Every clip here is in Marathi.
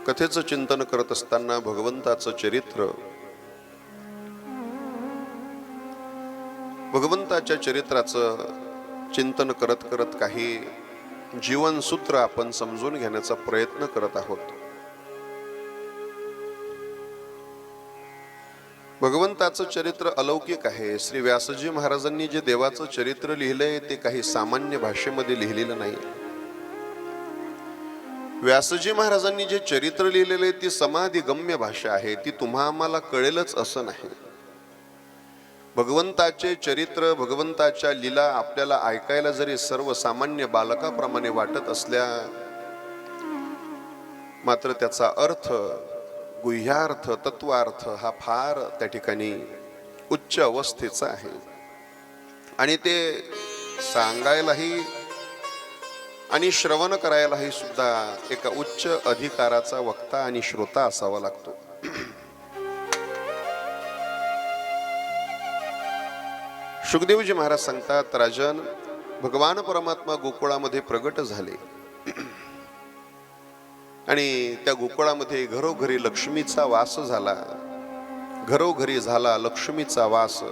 कथेचं चिंतन करत असताना भगवंताचं चरित्र, भगवंताच्या चरित्राचं चिंतन करत करत काही जीवनसूत्र आपण समजून घेण्याचा प्रयत्न करत आहोत. भगवंताचं चरित्र अलौकिक आहे. श्री व्यासजी महाराजांनी जे देवाचं चरित्र लिहिलंय ते काही सामान्य भाषेमध्ये लिहिलेलं नाही. व्यासजी महाराजांनी जे चरित्र लिहिलेले ती समाधिगम्य भाषा आहे, ती तुम्हा आम्हाला कळेलच असं नाही. भगवंताचे चरित्र, भगवंताच्या लीला आपल्याला ऐकायला जरी सर्वसामान्य बालकाप्रमाणे वाटत असल्या, मात्र त्याचा अर्थ, गुह्यार्थ, तत्वार्थ हा फार त्या ठिकाणी उच्च अवस्थेचा आहे. आणि ते सांगायलाही आणि श्रवण करायलाही सुद्धा एका उच्च अधिकाराचा वक्ता आणि श्रोता असावा लागतो. शुकदेवजी महाराज सांगतात, राजन, भगवान परमात्मा गोकुळामध्ये प्रगट झाले आणि त्या गोकुळामध्ये घरोघरी लक्ष्मीचा वास झाला. घरोघरी झाला लक्ष्मीचा वास.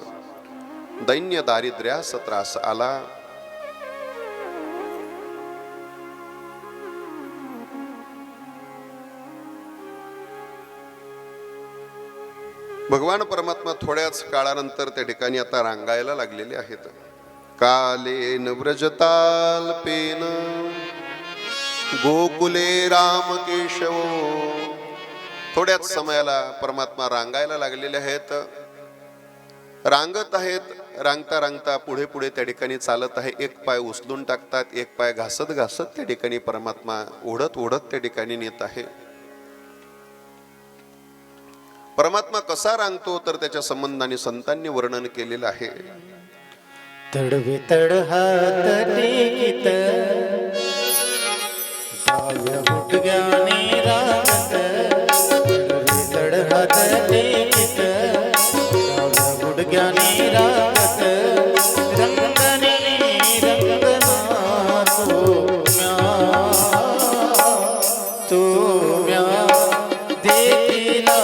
दैन्य दारिद्र्यास त्रास आला. भगवान परमात्मा थोड्याच काळानंतर त्या ठिकाणी आता रांगायला लागलेले आहेत. कालेन व्रजताल्पेन गोकुले राम केशव. थोड्याच समयाला परमात्मा रांगायला लागलेले आहेत. रांगत आहेत. रांगता रांगता पुढे पुढे त्या ठिकाणी चालत आहे. एक पाय उचलून टाकतात, एक पाय घासत घासत त्या ठिकाणी परमात्मा ओढत ओढत त्या ठिकाणी नेत आहे. परमात्मा कसा रांगतो तर त्याच्या संबंधाने संतांनी वर्णन केलेलं आहे. तडवे तड हात टेकित डाव्या गुडघ्याने रांगत. तडवे तड हात टेकित डाव्या गुडघ्याने रांगत. रंगने रंगना तुम्या देखिला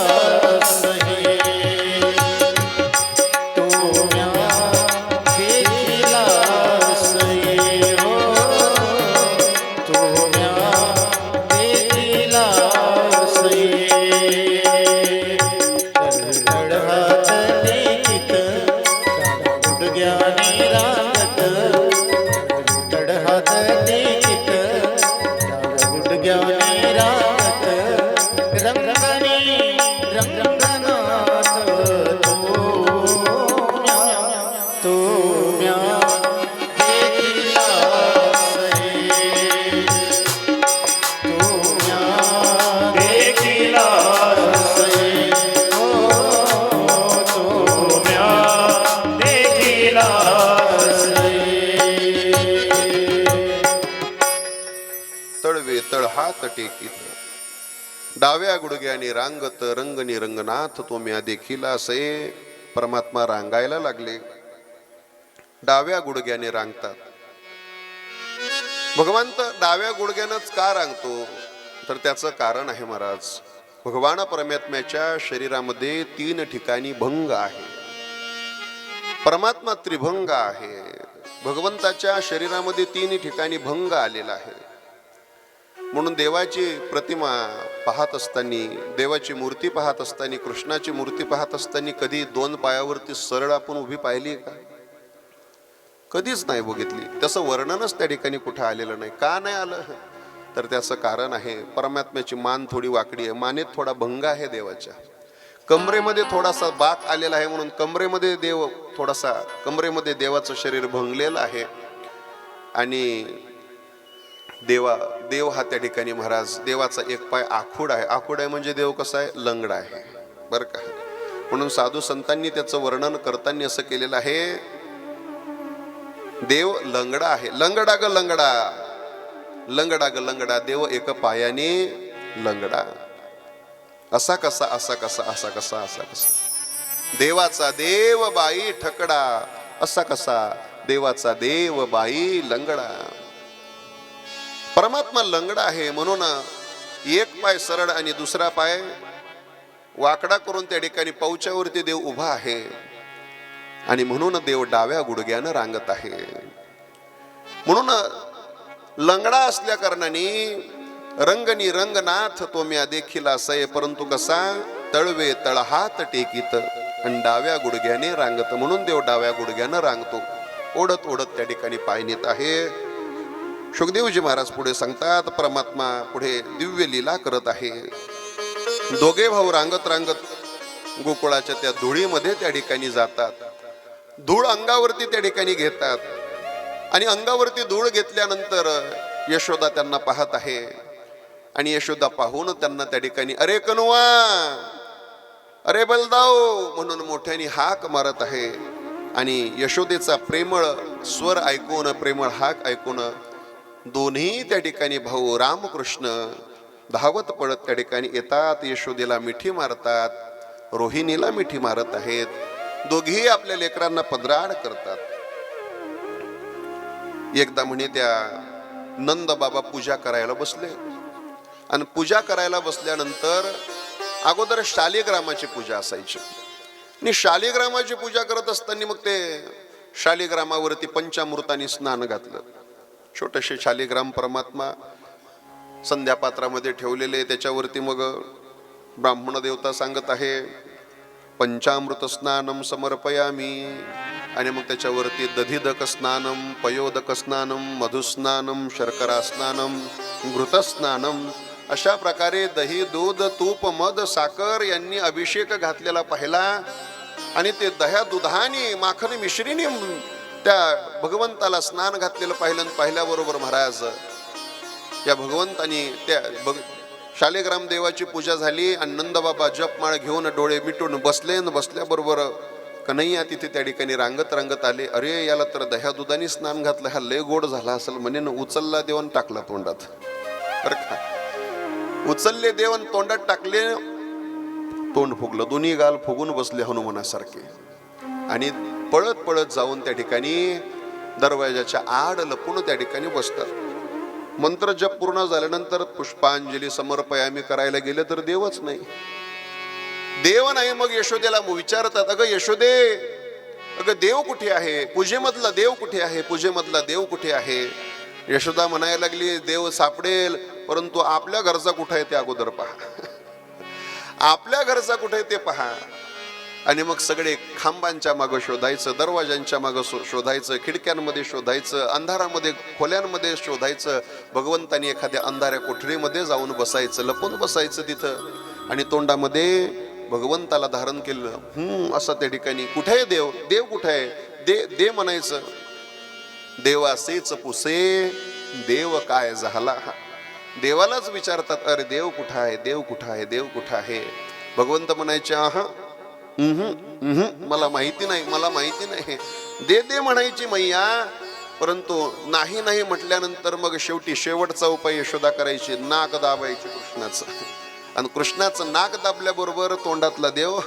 डाव्या गुडघ्याने रांगत रंगनी रंगनाथ तुम्या देखिला से. परमात्मा रांगायला लागले. डाव्या गुडघ्याने रांगतात. भगवंत डाव्या गुडघ्यानंच का रांगतो तर त्याचं कारण आहे महाराज. भगवान परमात्म्याच्या शरीरामध्ये 3 ठिकाणी भंग आहे. परमात्मा त्रिभंग आहे. भगवंताच्या शरीरामध्ये 3 ठिकाणी भंग आलेला आहे. म्हणून देवाची प्रतिमा पाहत असताना, देवाची मूर्ती पाहत असताना, कृष्णाची मूर्ती पाहत असताना कधी 2 पायावरती सरळ आपण उभी पाहिली का? कधीच नाही बघितली. तसं वर्णनच त्या ठिकाणी कुठं आलेलं नाही. का नाही आलं तर त्याचं कारण आहे, परमात्म्याची मान थोडी वाकडी आहे. मानेत थोडा भंग आहे देवाच्या. कमरेमध्ये थोडासा बाक आलेला आहे. म्हणून कमरेमध्ये देव थोडासा, कमरेमध्ये देवाचं शरीर भंगलेलं आहे. आणि देव हा त्या ठिकाणी महाराज, देवाचा एक पाय आखूड आहे. आखूड आहे म्हणजे देव कसा आहे? लंगडा आहे बरं का. म्हणून साधू संतांनी त्याचं वर्णन करताना असं केलेलं आहे, देव लंगडा आहे. लंगडा ग लंगडा, लंगडा ग लंगडा, देव एक पायाने लंगडा. असा कसा, असा कसा, असा कसा, असा कसा. देवाचा देव बाई ठकडा, असा कसा देवाचा देव बाई लंगडा. परमात्मा लंगडा आहे. म्हणून एक पाय सरळ आणि दुसरा पाय वाकडा करून त्या ठिकाणी पाऊच्यावरती देव उभा आहे आणि म्हणून देव डाव्या गुडघ्यानं रांगत आहे. म्हणून लंगडा असल्या कारणाने रंगनी रंगनाथ तो म्या देखील असय, परंतु कसा तळवे तळहात टेकीत आणि डाव्या गुडघ्याने रांगत. म्हणून देव डाव्या गुडघ्यानं रांगतो. ओढत ओढत त्या ठिकाणी पाय नेत आहे. शुकदेवजी महाराज पुढे सांगतात, परमात्मा पुढे दिव्य लीला करत आहे. दोघे भाऊ रांगत रांगत गोकुळाच्या त्या धुळीमध्ये त्या ठिकाणी जातात. धूळ अंगावरती त्या ठिकाणी घेतात आणि अंगावरती धूळ घेतल्यानंतर यशोदा त्यांना पाहत आहे आणि यशोदा पाहून त्यांना त्या ठिकाणी अरे कनुआ, अरे बलदाव म्हणून मोठ्याने हाक मारत आहे. आणि यशोदेचा प्रेमळ स्वर ऐकून, प्रेमळ हाक ऐकून दोन्ही त्या ठिकाणी भाऊ रामकृष्ण धावत पडत त्या ठिकाणी येतात. यशोदेला मिठी मारतात, रोहिणीला मिठी मारत आहेत. दोघेही आपल्या लेकरांना पदराड करतात. एकदा म्हणे त्या नंद बाबा पूजा करायला बसले आणि पूजा करायला बसल्यानंतर अगोदर शालिग्रामाची पूजा असायची आणि शालिग्रामाची पूजा करत असताना मग ते शालिग्रामावरती पंचामृतांनी स्नान घातलं. छोटेसे शालिग्राम परमात्मा संध्यापात्रामध्ये ठेवलेले, त्याच्यावरती मग ब्राह्मण देवता सांगत आहे पंचामृत स्नानम समर्पयामी. आणि मग त्याच्यावरती दधिदक स्नानम, पयोदक स्नानम, मधुस्नानम, शर्करा स्नानम, घृत स्नानम, अशा प्रकारे दही, दूध, तूप, मध, साखर यांनी अभिषेक घातलेला पाहिला. आणि ते दह्या दुधाने माखन मिश्रीने त्या भगवंताला स्नान घातलेलं पाहिलं. पाहिल्याबरोबर महाराज या भगवंतानी त्या शालिग्राम देवाची पूजा झाली आणि नंदबाबा जपमाळ घेऊन डोळे मिटून बसले. बसल्याबरोबर कन्हैया तिथे त्या ठिकाणी रांगत रांगत आले. अरे याला तर दह्या दुधाने स्नान घातलं, हा लय गोड झाला असेल म्हणे. उचलला देवन टाकला तोंडात. बरं का, उचलले देवन तोंडात टाकले, तोंड फुगलं, दोन्ही गाल फुगून बसले हनुमानासारखे. आणि पळत पळत जाऊन त्या ठिकाणी दरवाजाच्या आड लपून त्या ठिकाणी बसतात. मंत्र जप पूर्ण झाल्यानंतर पुष्पांजली समर्पयामी करायला गेले तर देवच नाही. देव नाही. मग यशोदेला विचारतात, अगं यशोदे, अगं देव कुठे आहे? पूजेमधला देव कुठे आहे? पूजेमधला देव कुठे आहे? यशोदा म्हणायला लागली, देव सापडेल, परंतु आपल्या घरचा कुठे आहे ते अगोदर पहा. आपल्या घरचा कुठे आहे ते पहा. आणि मग सगळे खांबांच्या मागं शोधायचं, दरवाजांच्या मागं शोधायचं, खिडक्यांमध्ये शोधायचं, अंधारामध्ये खोल्यांमध्ये शोधायचं. भगवंतानी एखाद्या अंधाऱ्या कोठडीमध्ये जाऊन बसायचं, लपून बसायचं तिथं आणि तोंडामध्ये भगवंताला धारण केलं. असं त्या ठिकाणी कुठे आहे देव? देव कुठे आहे? दे म्हणायचं. देव असेच पुसे देव काय झाला. देवालाच विचारतात, अरे देव कुठं आहे? देव कुठं आहे? देव कुठं आहे? भगवंत म्हणायचे, मला माहिती नाही, मला माहिती नाही. दे म्हणायची मैया. परंतु नाही नाही म्हटल्यानंतर मग शेवटी शेवटचा उपाय यशोदा करायची, नाक दाबायची कृष्णाचं. आणि कृष्णाचं नाक दाबल्याबरोबर तोंडातला देव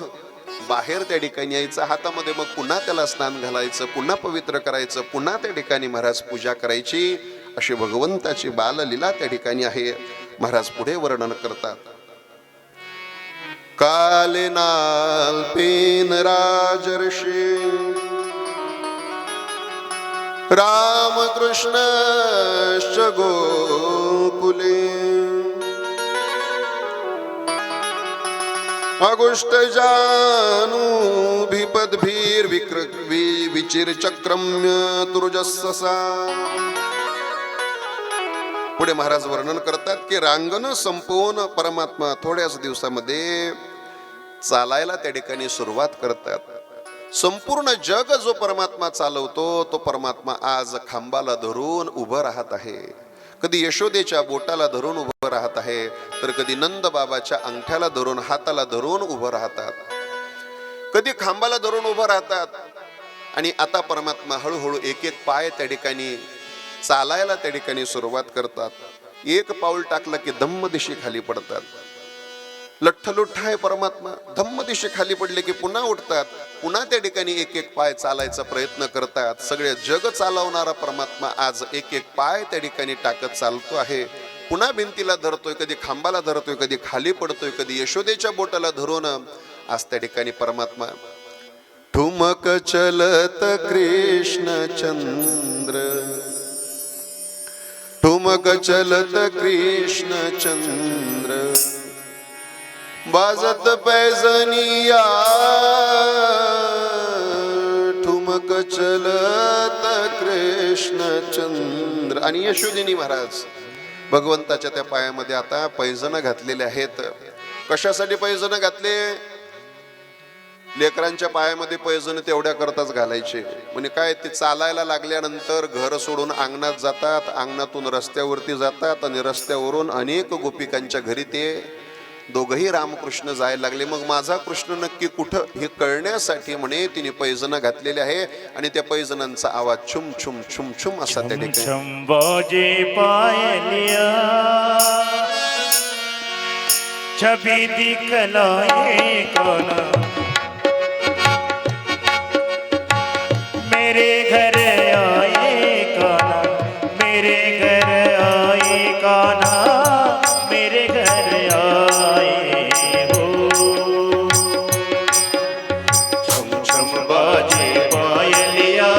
बाहेर त्या ठिकाणी यायचा. हातामध्ये मग पुन्हा त्याला स्नान घालायचं, पुन्हा पवित्र करायचं, पुन्हा त्या ठिकाणी महाराज पूजा करायची. अशी भगवंताची बाललीला त्या ठिकाणी आहे. महाराज पुढे वर्णन करतात, कालेनाल्पेन राजर्षी रामकृष्णश्च गोकुले अगुष्टजानूभिपद्भिर्विचिरचक्रम्य तुर्जस्ससा. पुढे महाराज वर्णन करतात की रांगण संपवून परमात्मा थोड्याच दिवसामध्ये चालायला त्या ठिकाणी सुरुवात करतात. संपूर्ण जग जो परमात्मा चालवतो तो परमात्मा आज खांबाला धरून उभं राहत आहे. कधी यशोदेच्या बोटाला धरून उभं राहत आहे, तर कधी नंद बाबाच्या अंगठ्याला धरून, हाताला धरून उभं राहतात, कधी खांबाला धरून उभं राहतात. आणि आता परमात्मा हळूहळू एक एक पाय त्या ठिकाणी चालायला त्या ठिकाणी सुरुवात करतात. एक पाऊल टाकलं की धम्म दिशी खाली पडतात. लठ्ठलुठ्ठ आहे परमात्मा. धम्म दिशी खाली पडले की पुन्हा उठतात, पुन्हा त्या ठिकाणी एक एक पाय चालायचा प्रयत्न करतात. सगळे जग चालवणारा परमात्मा आज एक एक पाय त्या ठिकाणी टाकत चालतो आहे. पुन्हा भिंतीला धरतोय, कधी खांबाला धरतोय, कधी खाली पडतोय, कधी यशोदेच्या बोटाला धरून आज त्या ठिकाणी परमात्मा ठुमक चलत कृष्ण चंद्र, ठुमक चलत कृष्ण चंद्र, बाजत पैजनिया ठुमक चलत कृष्ण चंद्र. आणि यशोदिनी महाराज भगवंताच्या त्या पायामध्ये आता पैजण घातलेले आहेत. कशासाठी पैजण घातले? लेकरांच्या पायामध्ये पैजण तेवढ्या करताच घालायचे. म्हणजे काय, ते चालायला लागल्यानंतर घर सोडून अंगणात जातात, अंगणातून रस्त्यावरती जातात आणि रस्त्यावरून अनेक गोपिकांच्या घरी ते दोघही रामकृष्ण जायला लागले. मग माझा कृष्ण नक्की कुठं हे कळण्यासाठी म्हणे तिने पैजण घातलेले आहे. आणि त्या पैजणांचा आवाज छुम छुम छुम छुम असा त्या ठिकाणी बाजे पायलिया छवि दिखलाए कौन मेरे घर आए काना, मेरे घर आए काना, मेरे घर आए हो. छम छम बाजे पायलिया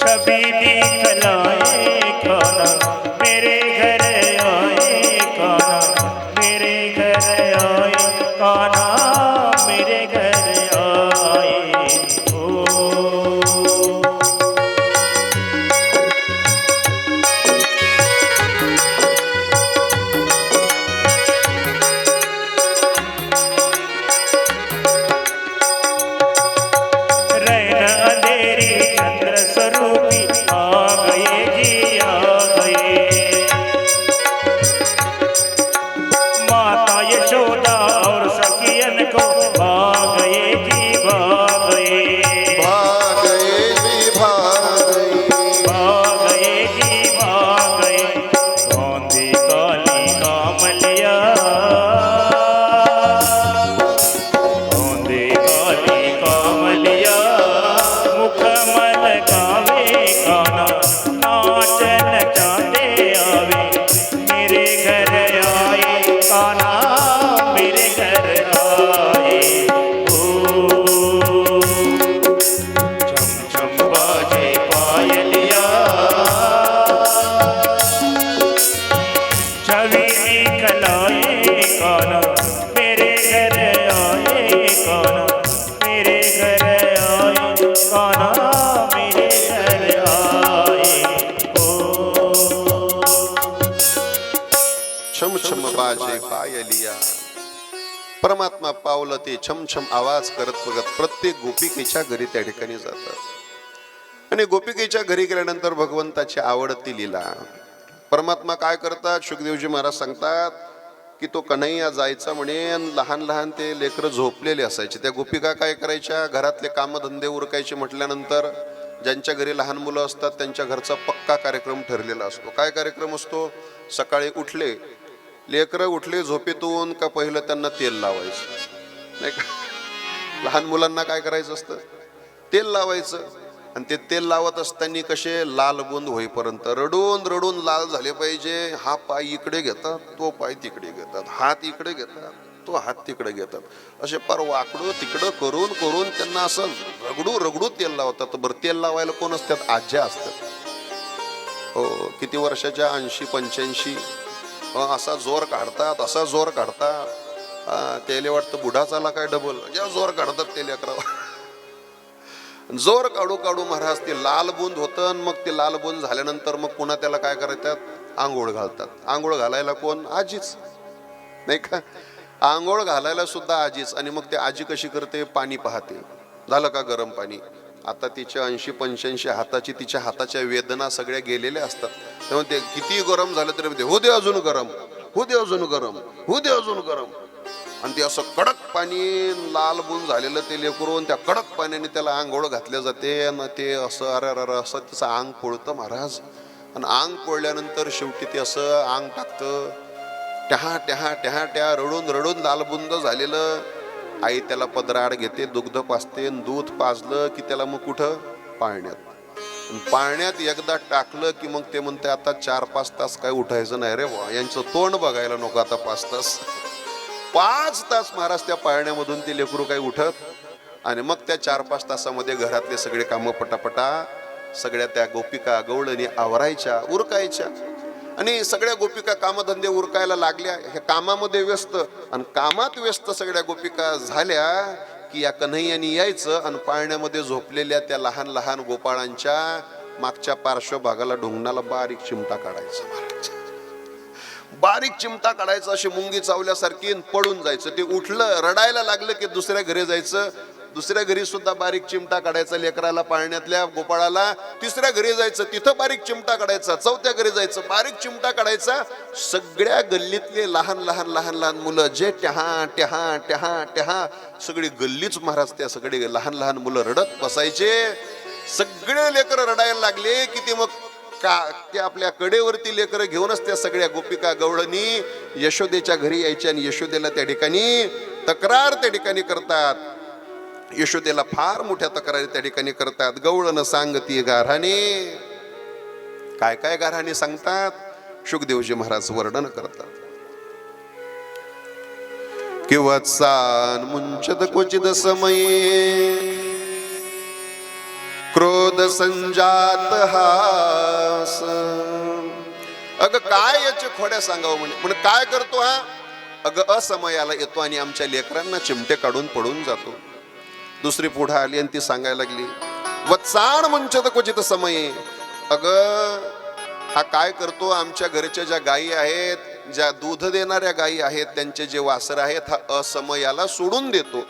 छवि दिखलाए काना, मेरे घर आए काना, मेरे घर आए काना, मेरे घर छम छम बाजे पायलिया. परमात्मा पावलं ते छमछम आवाज करत बघत प्रत्येक गोपिकेच्या घरी त्या ठिकाणी जातात. आणि गोपिकेच्या घरी गेल्यानंतर भगवंताची आवडती लीला. परमात्मा काय करतात, शुकदेवजी महाराज सांगतात की तो कन्हैया जायचा म्हणे, लहान लहान ते लेकरं झोपलेले असायचे. त्या गोपिका काय करायच्या, घरातले कामधंदे उरकायचे म्हटल्यानंतर ज्यांच्या घरी लहान मुलं असतात त्यांच्या घरचा पक्का कार्यक्रम ठरलेला असतो. काय कार्यक्रम असतो? सकाळी उठले, लेकरं उठले झोपेतून का पहिलं त्यांना तेल लावायचं, नाही का? लहान मुलांना काय करायचं असतं, तेल लावायचं. आणि ते तेल लावत असताना कसे लाल बुंद होईपर्यंत रडून रडून लाल झाले पाहिजे. हा पाय इकडे घेतात, तो पाय तिकडे घेतात, हात इकडे घेतात, तो हात तिकडे घेतात, असे पार वाकडं तिकडं करून करून त्यांना असं रगडू रगडू तेल लावतात. बरं, तेल लावायला कोण असतात? आज्या असतात. हो, किती वर्षाच्या, 80-85. असा जोर काढतात, असा जोर काढतात. तेले वाटतं बुढा चाला काय डबल, ज्या जोर काढतात ते लेकरावर. जोर काढू काढू महाराज ते लाल बुंद होतं. मग ते लाल बुंद झाल्यानंतर मग पुन्हा त्याला काय करतात, आंघोळ घालतात. आंघोळ घालायला कोण? आजीच, नाही का? आंघोळ घालायला सुद्धा आजीच. आणि मग ते आजी कशी करते, पाणी पाहते, झालं का गरम पाणी. आता तिच्या 80-85 हाताची, तिच्या हाताच्या वेदना सगळ्या गेलेल्या असतात. तेव्हा ते किती गरम झालं तरी हो दे अजून गरम, हो दे अजून गरम, हो दे अजून गरम. आणि ते असं कडक पाणी, लाल बुंद झालेलं ते लेकरून त्या कडक पाण्याने त्याला आंघोळ घातल्या जाते. आणि ते असं अरे अरे असं त्याचं अंग पोळतं महाराज. आणि अंग पोळल्यानंतर शेवटी ते असं अंग टाकतं, टहा टहा टहा टहा रडून रडून लालबुंद झालेलं. आई त्याला पदराड घेते, दुग्ध पाजते. दूध पाजलं की त्याला मग कुठं? पाळण्यात. पाळण्यात एकदा टाकलं की मग ते म्हणते आता 4-5 तास काय उठायचं नाही रे बुवा, यांचं तोंड बघायला नको आता 5 तास. 5 तास महाराज त्या पाळण्यामधून ते लेकरू काही उठत, आणि मग त्या 4-5 तासामध्ये घरातले सगळे कामं पटापटा सगळ्या त्या गोपिका गवळणी आवरायच्या, उरकायच्या. आणि सगळ्या गोपिका कामधंदे उरकायला लागल्या, ह्या कामामध्ये व्यस्त, आणि कामात व्यस्त सगळ्या गोपिका झाल्या की या कन्हैयानी यायचं आणि पाळण्यामध्ये झोपलेल्या त्या लहान लहान गोपाळांच्या मागच्या पार्श्वभागाला ढोंगणाला बारीक चिमटा काढायचा. महाराज बारीक चिमटा काढायचा, अशी मुंगी चावल्यासारखी, पळून जायचं. ते उठलं रडायला लागलं की दुसऱ्या घरी जायचं, दुसऱ्या घरी सुद्धा बारीक चिमटा काढायचा लेकराला, पाळण्यातल्या गोपाळाला. तिसऱ्या घरी जायचं, तिथं बारीक चिमटा काढायचा. चौथ्या घरी जायचं, बारीक चिमटा काढायचा. सगळ्या गल्लीतले लहान लहान लहान लहान मुलं जे ट्याहा ट्याहा ट्याहा ट्याहा, सगळी गल्लीच महाराज त्या सगळे लहान लहान मुलं रडत बसायचे. सगळे लेकर रडायला लागले की ते मग ते आपल्या कडेवरती लेकर घेऊनच त्या सगळ्या गोपिका गवळणी यशोदेच्या घरी यायच्या, आणि यशोदेला त्या ठिकाणी तक्रार त्या ठिकाणी करतात. यशोदेला फार मोठ्या तक्रारी त्या ठिकाणी करतात. गवळण सांगती गाऱ्हाणे, काय काय गाऱ्हाणे सांगतात शुकदेवजी महाराज वर्णन करतात. किंवा वत्सान मुंचत क्वचित समये क्रोध संजात हास. अग काय याचे खोड्या सांगावं म्हणे काय करतो हा? अग असमयाला येतो आणि आमच्या लेकरांना चिमटे काढून पडून जातो. दुसरी पुढे आली आणि ती सांगायला लागली, वत्साण मुंचत क्वचित समये. अग हा काय करतो, आमच्या घरच्या ज्या गायी आहेत, ज्या दूध देणाऱ्या गायी आहेत, त्यांचे जे वासर आहेत, हा असमयाला सोडून देतो.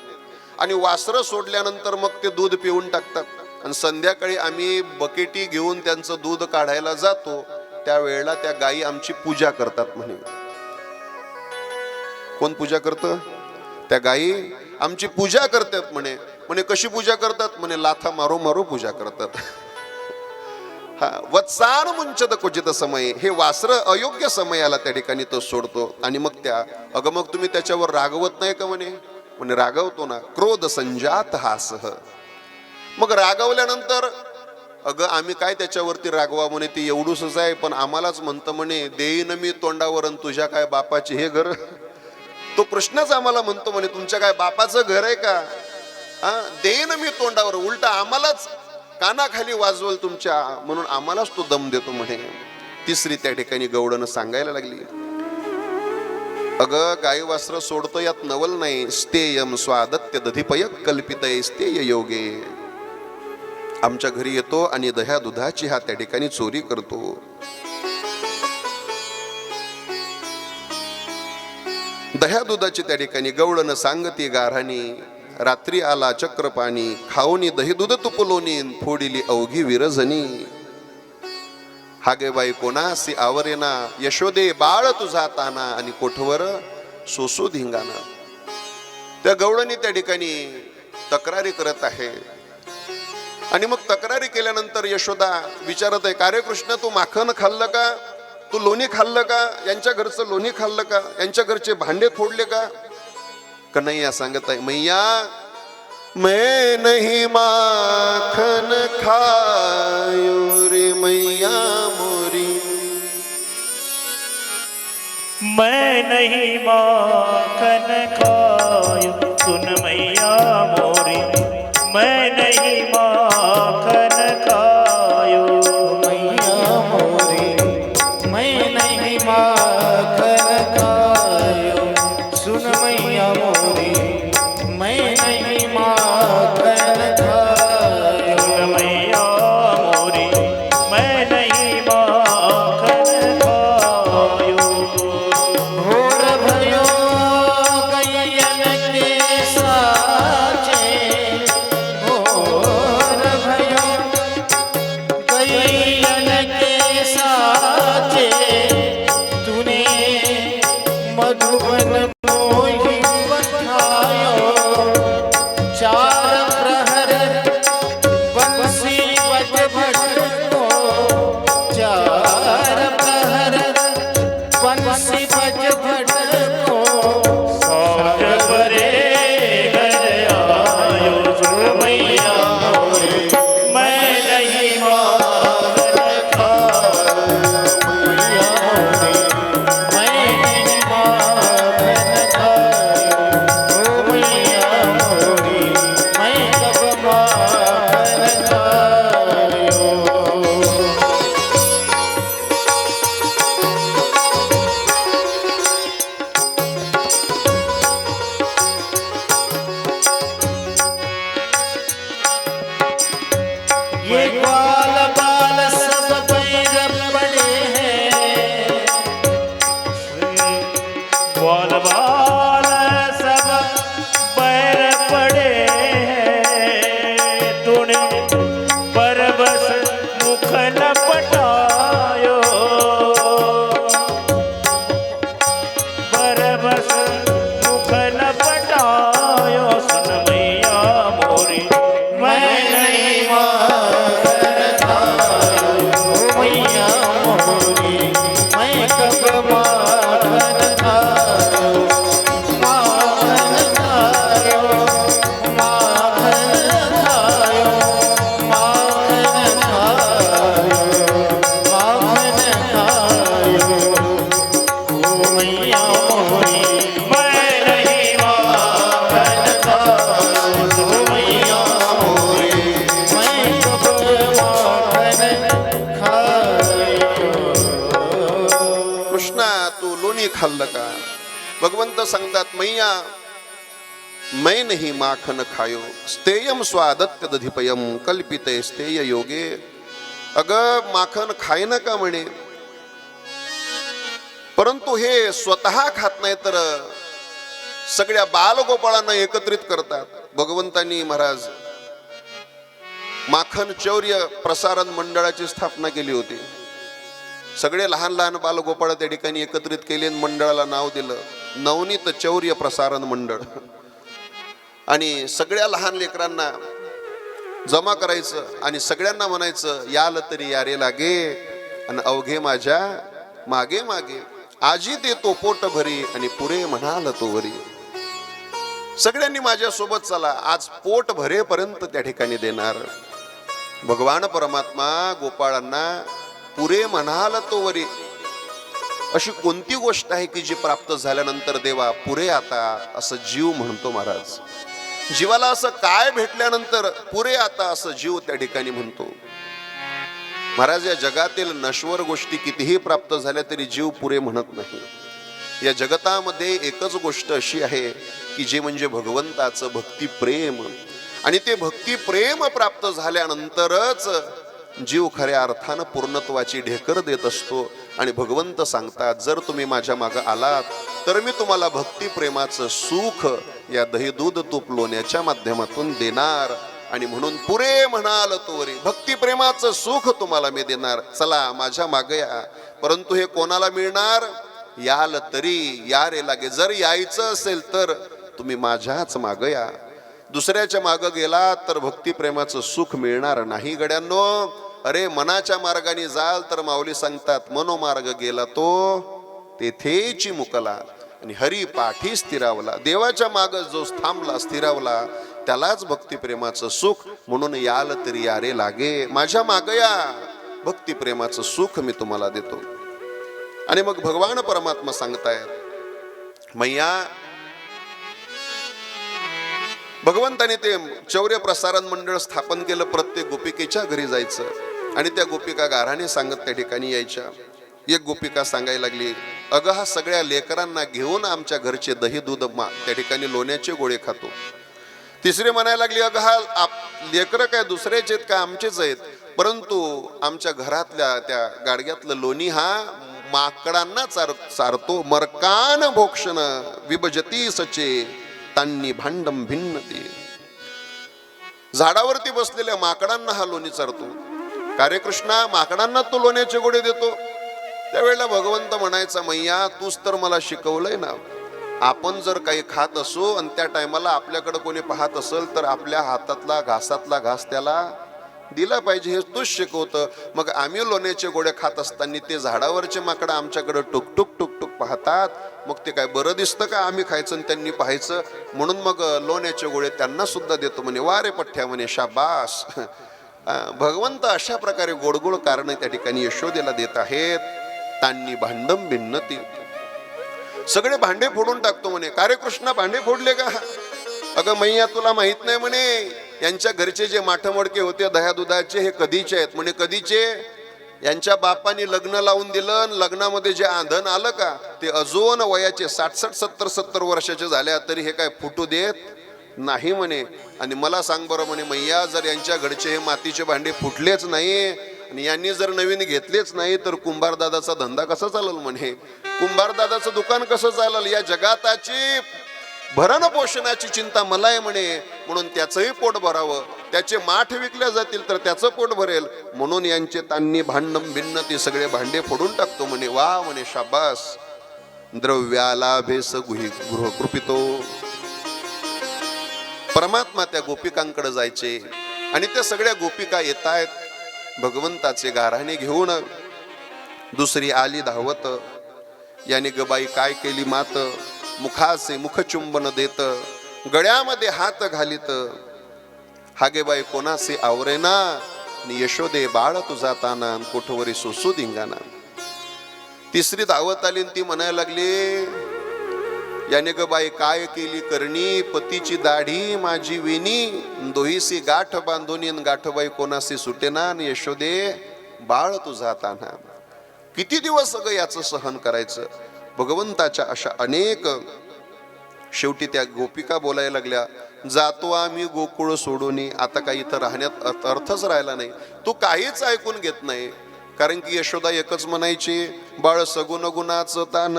आणि वासरं सोडल्यानंतर मग ते दूध पिऊन टाकतात. आणि संध्याकाळी आम्ही बकेटी घेऊन त्यांचं दूध काढायला जातो, त्यावेळेला त्या गायी आमची पूजा करतात म्हणे. कोण पूजा करतं? त्या गायी आमची पूजा करतात म्हणे. म्हणे कशी पूजा करतात? म्हणे लाथा मारो मारो पूजा करतात. हा वत्सान मुंचत क्वचित समय, हे वासर अयोग्य समयाला त्या ठिकाणी तो सोडतो. आणि मग त्या अगं मग तुम्ही त्याच्यावर रागवत नाही का म्हणे? म्हणे रागवतो ना. क्रोध संजात हासह. मग रागवल्यानंतर अगं आम्ही काय त्याच्यावरती रागवा म्हणे, ती एवढूसच आहे, पण आम्हालाच म्हणतं म्हणे देईन मी तोंडावर तुझ्या काय बापाचे हे घर. तो प्रश्नच आम्हाला म्हणतो म्हणे तुमच्या काय बापाचं घर आहे का? देईन मी तोंडावर, उलटा आम्हालाच कानाखाली वाजवल तुमच्या, म्हणून आम्हालाच तो दम देतो म्हणे. तिसरी त्या ठिकाणी गवळण सांगायला लागली, अगं गाई वासर सोडतो यात नवल नाही. स्तेयम स्वादत्य दधिपय कल्पितय स्तेय योगे. आमच्या घरी येतो आणि दह्या दुधाची हा त्या ठिकाणी चोरी करतो. दह्या दुधाची त्या ठिकाणी गवळण सांगती गाऱ्हाणी. रात्री आला चक्रपाणी, खाऊनी दही दूध तुपलोनी, फोडिली अवघी विरजनी. हागे बाई कोणासी आवरेना, यशोदे बाळ तुझा ताना, आणि कोठवर सोसो धिंगाणा. त्या गवळणी त्या ठिकाणी तक्रारी करत आहे. आणि मग तक्रारी केल्यानंतर यशोदा विचारत आहे, का रे कृष्ण तू माखन खाल्लं का? तू लोणी खाल्लं का? यांच्या घरचं लोणी खाल्लं का? यांच्या घरचे भांडे फोडले का? कन्हैया सांगत आहे, मैया मैं नहीं माखन खायो रे मैया मोरी. मैं नहीं माखन खायो सुन मैया मोरी. मैं नहीं माखन खायो मैया मोरी. मैं नहीं माखन खायो सुन मैया मोरी. मैं नहीं माखन खायो सुन मैया मोरी. मैं नहीं माखन खायो. घोर भयो गैयन के साचे, घोर तू लोणी खाल्लं का? भगवंत सांगतात मैया मैं नहीं माखन खायो स्तेयम स्वादत्य दधिपयम कल्पिते स्तेय योगे. अग माखन खाय ना का म्हणे, परंतु हे स्वतः खात नाही तर सगळ्या बालगोपाळांना एकत्रित करतात. भगवंतांनी महाराज माखन चौर्य प्रसारण मंडळाची स्थापना केली होती. सगळे लहान लहान बालगोपाळ त्या ठिकाणी एकत्रित केले, मंडळाला नाव दिलं नवनीत चौर्य प्रसारण मंडळ. आणि सगळ्या लहान लेकरांना जमा करायचं आणि सगळ्यांना म्हणायचं याल तरी यारे लागे आणि अवघे माझ्या मागे मागे. आजी देतो पोट भरी आणि पुरे म्हणाल तो वरी. सगळ्यांनी माझ्या सोबत चला, आज पोट भरेपर्यंत त्या ठिकाणी देणार. भगवान परमात्मा गोपाळांना पुरे म्हणाल तो वरी. अशी कोणती गोष्ट आहे की जी प्राप्त झाल्यानंतर देवा पुरे आता असं जीव म्हणतो महाराज? जीवाला असं काय भेटल्यानंतर पुरे आता असं जीव त्या ठिकाणी म्हणतो? महाराज या जगातील नश्वर गोष्टी कितीही प्राप्त झाल्या तरी जीव पुरे म्हणत नाही. या जगतामध्ये एकच गोष्ट अशी आहे की जे म्हणजे भगवंताचं भक्ती प्रेम. आणि ते भक्ती प्रेम प्राप्त झाल्यानंतरच जीव खऱ्या अर्थानं पूर्णत्वाची ढेकर देत असतो. आणि भगवंत सांगतात जर तुम्ही माझ्या मागं आलात तर मी तुम्हाला भक्ती प्रेमाचं सुख या दही दूध तूप लोण्याच्या माध्यमातून देणार. आणि म्हणून पुरे म्हणाल तोवरी भक्ती प्रेमाचं सुख तुम्हाला मी देणार. चला माझ्या मागे या. परंतु हे कोणाला मिळणार? याल तरी या रे लागे. जर यायचं असेल तर तुम्ही माझ्याच मागं या. दुसऱ्याच्या मागं गेला तर भक्ती प्रेमाचं सुख मिळणार नाही गड्यांनो. अरे मनाच्या मार्गाने जाल तर माऊली सांगतात मनोमार्ग गेला तो तेथेची मुकला. आणि हरी पाठी स्थिरावला. देवाच्या माग जो थांबला स्थिरावला त्यालाच भक्ती प्रेमाचं सुख. म्हणून याल तरी यारे लागे, माझ्या माग या, भक्ती प्रेमाचं सुख मी तुम्हाला देतो. आणि मग भगवान परमात्मा सांगतायत मैया भगवंताने ते चौर्य प्रसारण मंडळ स्थापन केलं. प्रत्येक गोपिकेच्या घरी जायचं आणि त्या गोपिका गाराने सांगत त्या ठिकाणी यायच्या. एक गोपिका सांगायला लागली अगं हा सगळ्या लेकरांना घेऊन आमच्या घरचे दही दूध त्या ठिकाणी लोण्याचे गोळे खातो. तिसरी म्हणायला लागली अगं हा लेकरं काय दुसऱ्याचे आहेत का आमचेच आहेत, परंतु आमच्या घरातल्या त्या गाडग्यातलं लोणी हा माकडांना चारतो. मरकान भोक्षण विभजती सचे तांनी भांडम भिन्नती. झाडावरती बसलेल्या माकडांना हा लोणी चारतो. कार्यकृष्णा माकडांना तो लोण्याचे गोळे देतो. त्यावेळेला भगवंत म्हणायचा मैया तूच तर मला शिकवलंय ना, आपण जर काही खात असो आणि त्या टायमाला आपल्याकडे कोणी पाहत असेल तर आपल्या हातातला घासातला घास त्याला दिला पाहिजे, हे तूच शिकवतं. मग आम्ही लोण्याचे गोळे खात असताना ते झाडावरचे माकडं आमच्याकडे टुक टुक टुक टुक पाहतात, मग ते काय बरं दिसतं का आम्ही खायचं आणि त्यांनी पाहायचं? म्हणून मग लोण्याचे गोळे त्यांना सुद्धा देतो म्हणे. वा रे पठ्ठ्या म्हणे शाबास. भगवंत अशा प्रकारे गोडगोड कारण त्या ठिकाणी यशोदेला देत आहेत. तांनी भांडम भिन्नती. सगळे भांडे फोडून टाकतो म्हणे. कार्यकृष्णा भांडे फोडले का? अगं मैया तुला माहित नाही म्हणे, यांच्या घरचे जे माठमडके होते दह्या दुधाचे हे कधीचे आहेत म्हणे. कधीचे? यांच्या बापानी लग्न लावून दिलं, लग्नामध्ये जे आंधन आलं का ते अजून वयाचे 60-70 वर्षाचे झाल्या तरी हे काय फुटू देत नाही म्हणे. आणि मला सांग बरं म्हणे मैया जर यांच्या घरचे हे मातीचे भांडे फुटलेच नाही आणि यांनी जर नवीन घेतलेच नाही तर कुंभारदादाचा धंदा कसा चालल म्हणे? कुंभारदादाचं दुकान कसं चालल? या जगाताची भरण पोषणाची चिंता मला आहे म्हणे. म्हणून त्याचंही पोट भरावं, त्याचे माठ विकल्या जातील तर त्याचं पोट भरेल. म्हणून यांचे तांनी भांडम भिन्न ते सगळे भांडे फोडून टाकतो म्हणे. वा म्हणे शाबास. द्रव्याला भेस गृह कृपितो. परमात्मा त्या गोपिकांकडे जायचे आणि त्या सगळ्या गोपिका येत आहेत भगवंताचे गाऱ्हाणे घेऊन. दुसरी आली धावत. याने गबाई काय केली मात, मुखासे मुखचुंबन देत, गळ्यामध्ये हात घालीत. हागे बाई कोणासे आवरेना, यशोदे बाळ तुझा ताना, कोठवरी सोसू धिंगाणा. तिसरी धावत आली ती म्हणायला लागली याने ग बाई काय केली करणी, पतीची दाढी माझी विनी, दोहीसी गाठ बांधून गाठबाई कोणासी सुटेना, यशोदे बाळ तुझा ताना. किती दिवस सगळं याचं सहन करायचं. भगवंताच्या अशा अनेक, शेवटी त्या गोपिका बोलायला लागल्या, जातो आम्ही गोकुळ सोडून, आता काही इथं राहण्यात अर्थच राहिला नाही. तू काहीच ऐकून घेत नाही. कारण की यशोदा एकच म्हणायची, बाळ सगुण गुणाचं तान,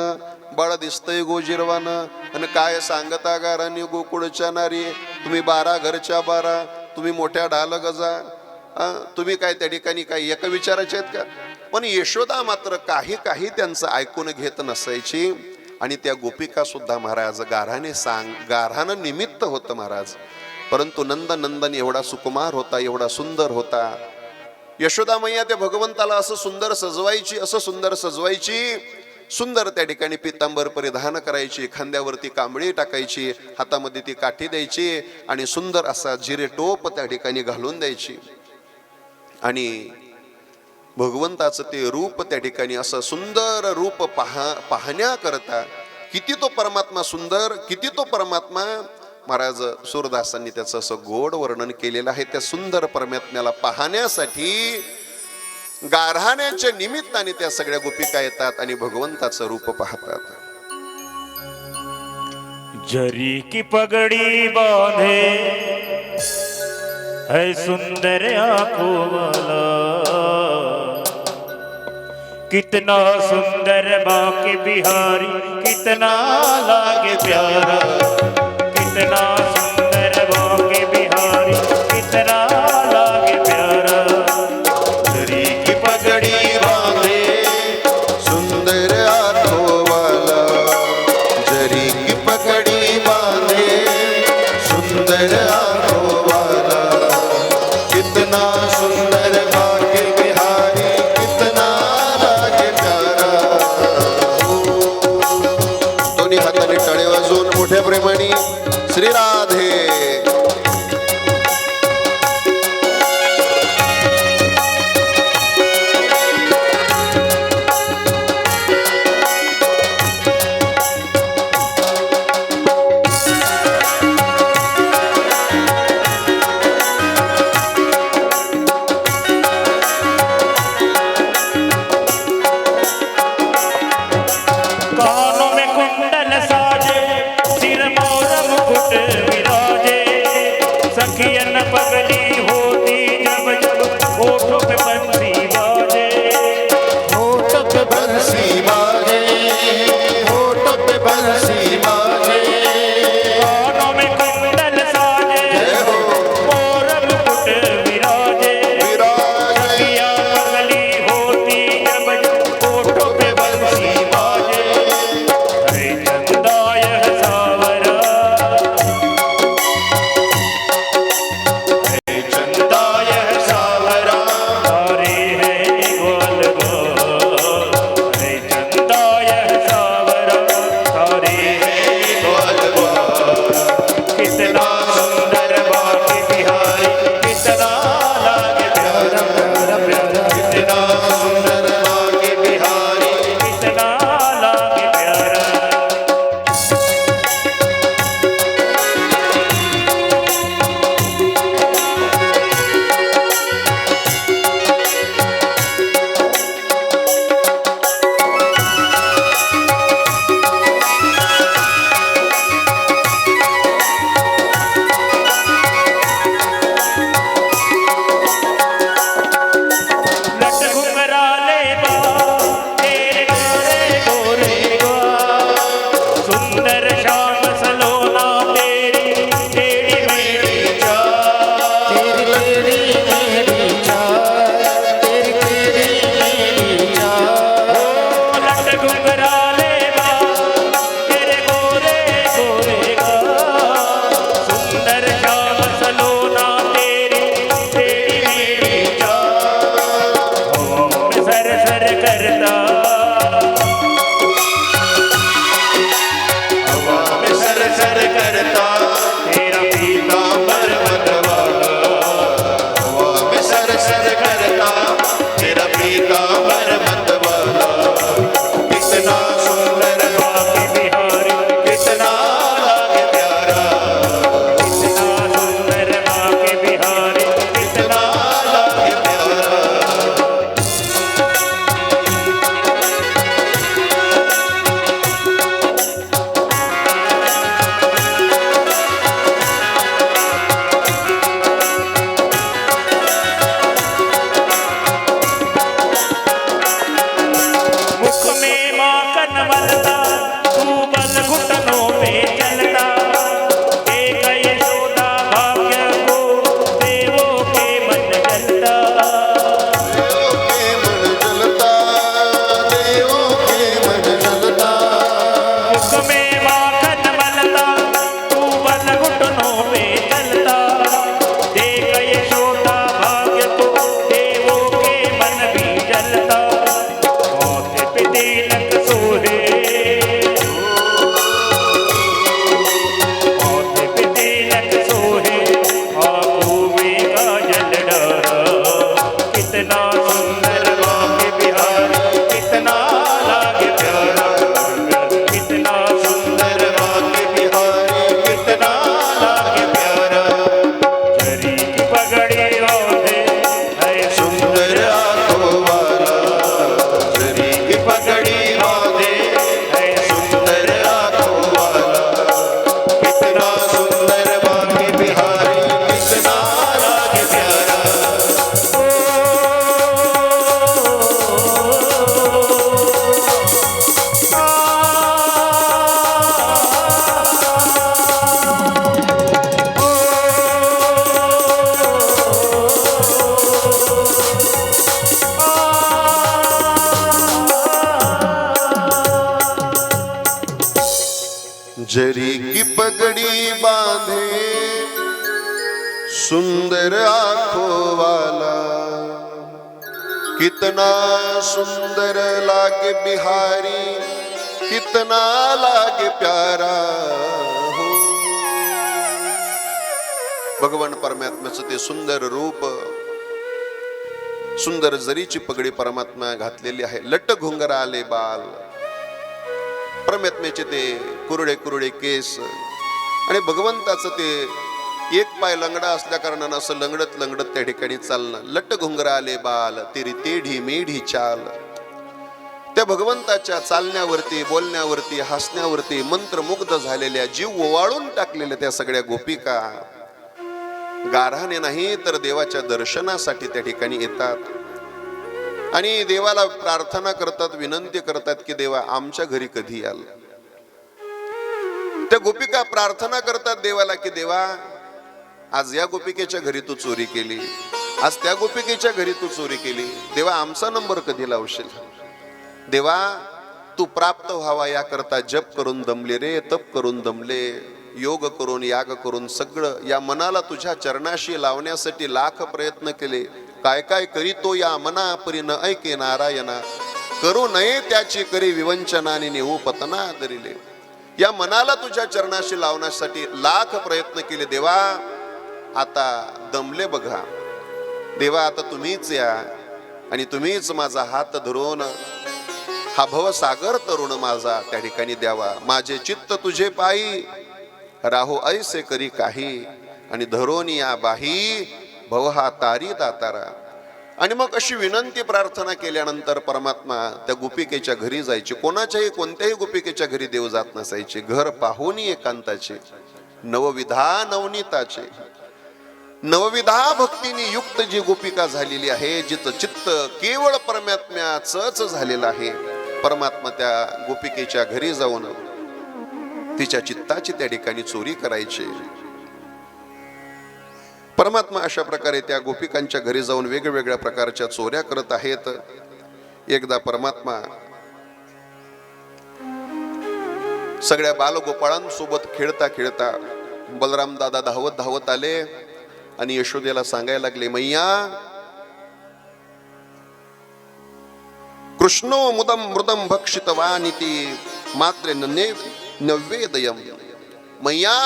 बाळ दिसतंय गोजिरवानं, आणि काय सांगता गाराने गोकुळच्या नारी, तुम्ही 12 घरच्या 12, तुम्ही मोठ्या ढाल गजा, तुम्ही काय त्या ठिकाणी काही एका विचाराचे आहेत का. पण यशोदा मात्र काही काही त्यांचं ऐकून घेत नसायची. आणि त्या गोपिका सुद्धा महाराज गाऱ्हानं निमित्त होतं महाराज. परंतु नंदन एवढा सुकुमार होता, एवढा सुंदर होता. यशोदा मैया त्या भगवंताला असं सुंदर सजवायची, सुंदर त्या ठिकाणी पितांबर परिधान करायची, खांद्यावरती कांबळी टाकायची, हातामध्ये ती काठी द्यायची, आणि सुंदर असा जिरे टोप त्या ठिकाणी घालून द्यायची. आणि भगवंताचं ते रूप त्या ठिकाणी असं सुंदर रूप पाहण्याकरता, किती तो परमात्मा सुंदर, किती तो परमात्मा. महाराज सूरदासांनी त्याचं असं गोड वर्णन केलेलं आहे. त्या सुंदर परमात्म्याला पाहण्यासाठी गारहाण्याच्या निमित्ताने त्या सगळ्या गोपिका येतात आणि भगवंताचं रूप पाहतात. जरी की पगड़ी बांधे है सुंदर आंखों वाला, कितना सुंदर बाके बिहारी, कितना लागे प्यारा, कितना सुंदर बाके बिहारी, कितना लागे प्यारा. जरी की पगड़ी बांधे सुंदर आंखों वाला, जरी की पगड़ी बांधे सुंदर आंखों वाला, कितना सुंदर बाके बिहारी, कितना लागे प्यारा. दोन्ही हाताने टाळे वाजवून मोठ्या प्रेमाने श्री राधे. कानों में कुंडल साजे, सिर मोर मुकुट जरी की पगड़ी बांधे सुंदर आंखों वाला, कितना सुंदर लागे बिहारी, कितना लागे प्यारा हो. भगवान परमात्म्याचं ते सुंदर रूप, सुंदर जरीची पगडी परमात्मा घातलेली आहे. लट्ट घुंगरा आले बाल, परमात्म्याचे ते कुरडे कुरडे केस, आणि भगवंताचं ते एक पाय लंगडा असल्या कारणानं असं लंगडत लंगडत त्या ठिकाणी चालणं. लट्ट घुंगरा आले बाल, तेरी तेढी मेढी चाल. त्या भगवंताच्या चालण्यावरती, बोलण्यावरती, हसण्यावरती मंत्रमुग्ध झालेल्या, जीव ओवाळून टाकलेल्या त्या सगळ्या गोपिका गाऱ्हाणे नाही तर देवाच्या दर्शनासाठी त्या ठिकाणी येतात आणि देवाला प्रार्थना करतात, विनंती करतात की देवा आमच्या घरी कधी याल. त्या गोपिका प्रार्थना करतात देवाला की देवा आज या गोपिकेच्या घरी तू चोरी केली, आज त्या गोपिकेच्या घरी तू चोरी केली, देवा आमचा नंबर कधी लावशील. देवा तू प्राप्त व्हावा याकरता जप करून दमले रे, तप करून दमले, योग करून याग करून सगळं या मनाला तुझ्या चरणाशी लावण्यासाठी लाख प्रयत्न केले. काय काय करीतो या मना परी न ऐके नारायणा, करू नये त्याची करी विवंचना आणि नेऊ पतना दरिले. या मनाला तुझ्या चरणाशी लावण्यासाठी लाख प्रयत्न केले. देवा आता दमले बघा. देवा आता तुम्हीच या आणि तुम्हीच माझा हात धरून हा भवसागर तरुण माझा त्या ठिकाणी द्यावा. माझे चित्त तुझे पायी राहो ऐसे करी काही, आणि धरून या बाही भव हा तारी दातारा. आणि मग अशी विनंती प्रार्थना केल्यानंतर परमात्मा त्या गोपिकेच्या घरी जायचे. कोणाच्याही कोणत्याही गोपिकेच्या घरी देव जात नसायचे. घर पाहुनी एकांताचे, नवविधा नवनीताचे, नवविधा भक्तीने युक्त जी गोपिका झालेली आहे, जिचं चित्त केवळ परमात्म्याचंच झालेलं आहे, परमात्मा त्या गोपिकेच्या घरी जाऊन तिच्या चित्ताची त्या ठिकाणी चोरी करायची. परमात्मा अशा प्रकारे त्या गोपिकांच्या घरी जाऊन वेगवेगळ्या प्रकारच्या चोऱ्या करत आहेत. एकदा परमात्मा सगळ्या बालगोपाळांसोबत खेळता खेळता बलराम दादा धावत धावत आले आणि यशोदेला सांगायला लागले, मैया कृष्णो मुदम मृदम भक्षितवानिती मात्र नव्वेदयम. मैया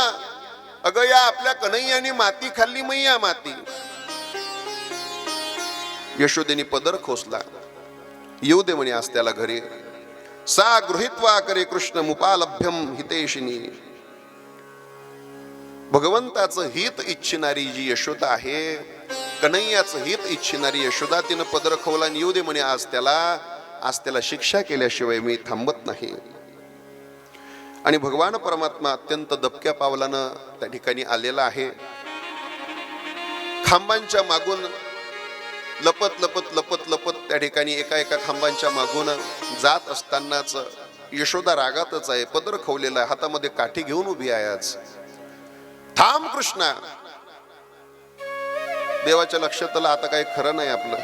अगं या आपल्या कन्हैयाने माती खाल्ली मैया, माती. यशोदेनी पदर खोसला. येऊ दे म्हणे आज त्याला घरी. सा गृहीत्वा करे कृष्ण मुपालभ्यम हितेशिनी. भगवंताचं हित इच्छिणारी जी यशोदा आहे, कन्हैयाचं हित इच्छिणारी यशोदा, तिनं पदर खोवला आणि येऊ दे म्हणे आज त्याला शिक्षा केल्याशिवाय मी थांबत नाही. आणि भगवान परमात्मा अत्यंत दबक्या पावलानं त्या ठिकाणी आलेला आहे. खांबांच्या मागून लपत लपत लपत लपत त्या ठिकाणी एका एका खांबांच्या मागून जात असतानाच यशोदा रागातच आहे, पदर खवलेला आहे, हातामध्ये काठी घेऊन उभी आहे. आज थांब कृष्णा. देवाच्या लक्षात आलं आता काही खरं नाही आपलं.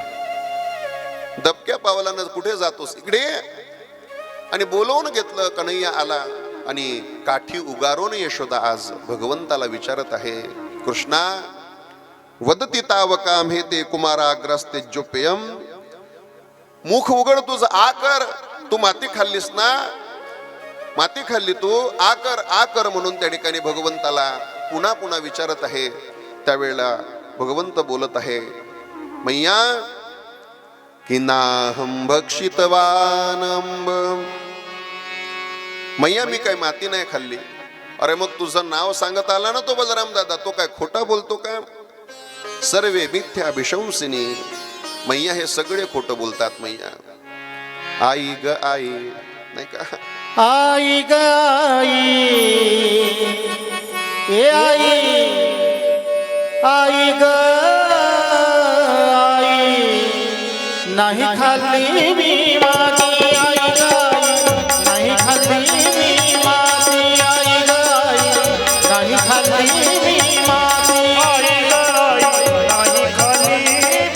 दबक्या पावलानं कुठे जातोस, इकडे. आणि बोलवून घेतलं. कन्हैया आला आणि काठी उगारून यशोदा आज भगवंताला विचारत आहे, कृष्णा वदती तावकाम हे ते कुमाराग्रस्ते जोपेयम. मुख उघड तुझं, आकर. तू माती खाल्लीस ना, माती खाल्ली तू, आकर आकर म्हणून त्या ठिकाणी भगवंताला पुन्हा पुन्हा विचारत आहे. त्यावेळेला भगवंत बोलत आहे, मैया की नाहं भक्षितवानंब. मैया मी काय माती नाही खाल्ली. अरे मग तुझं नाव सांगत आला ना तो बलराम दादा, तो काय खोटा बोलतो का? सर्वे मिथ्या विशंसिनी. मैया हे सगळे खोटं बोलतात. मैया आई ग आई, नाही का? आई ग आई, ए आई, आई ग आई, नाही खाल्ली मी माती. आई ग आई, नाही खाल्ली मी माती. आई ग आई, नाही खाल्ली मी माती. आई ग आई, नाही खाल्ली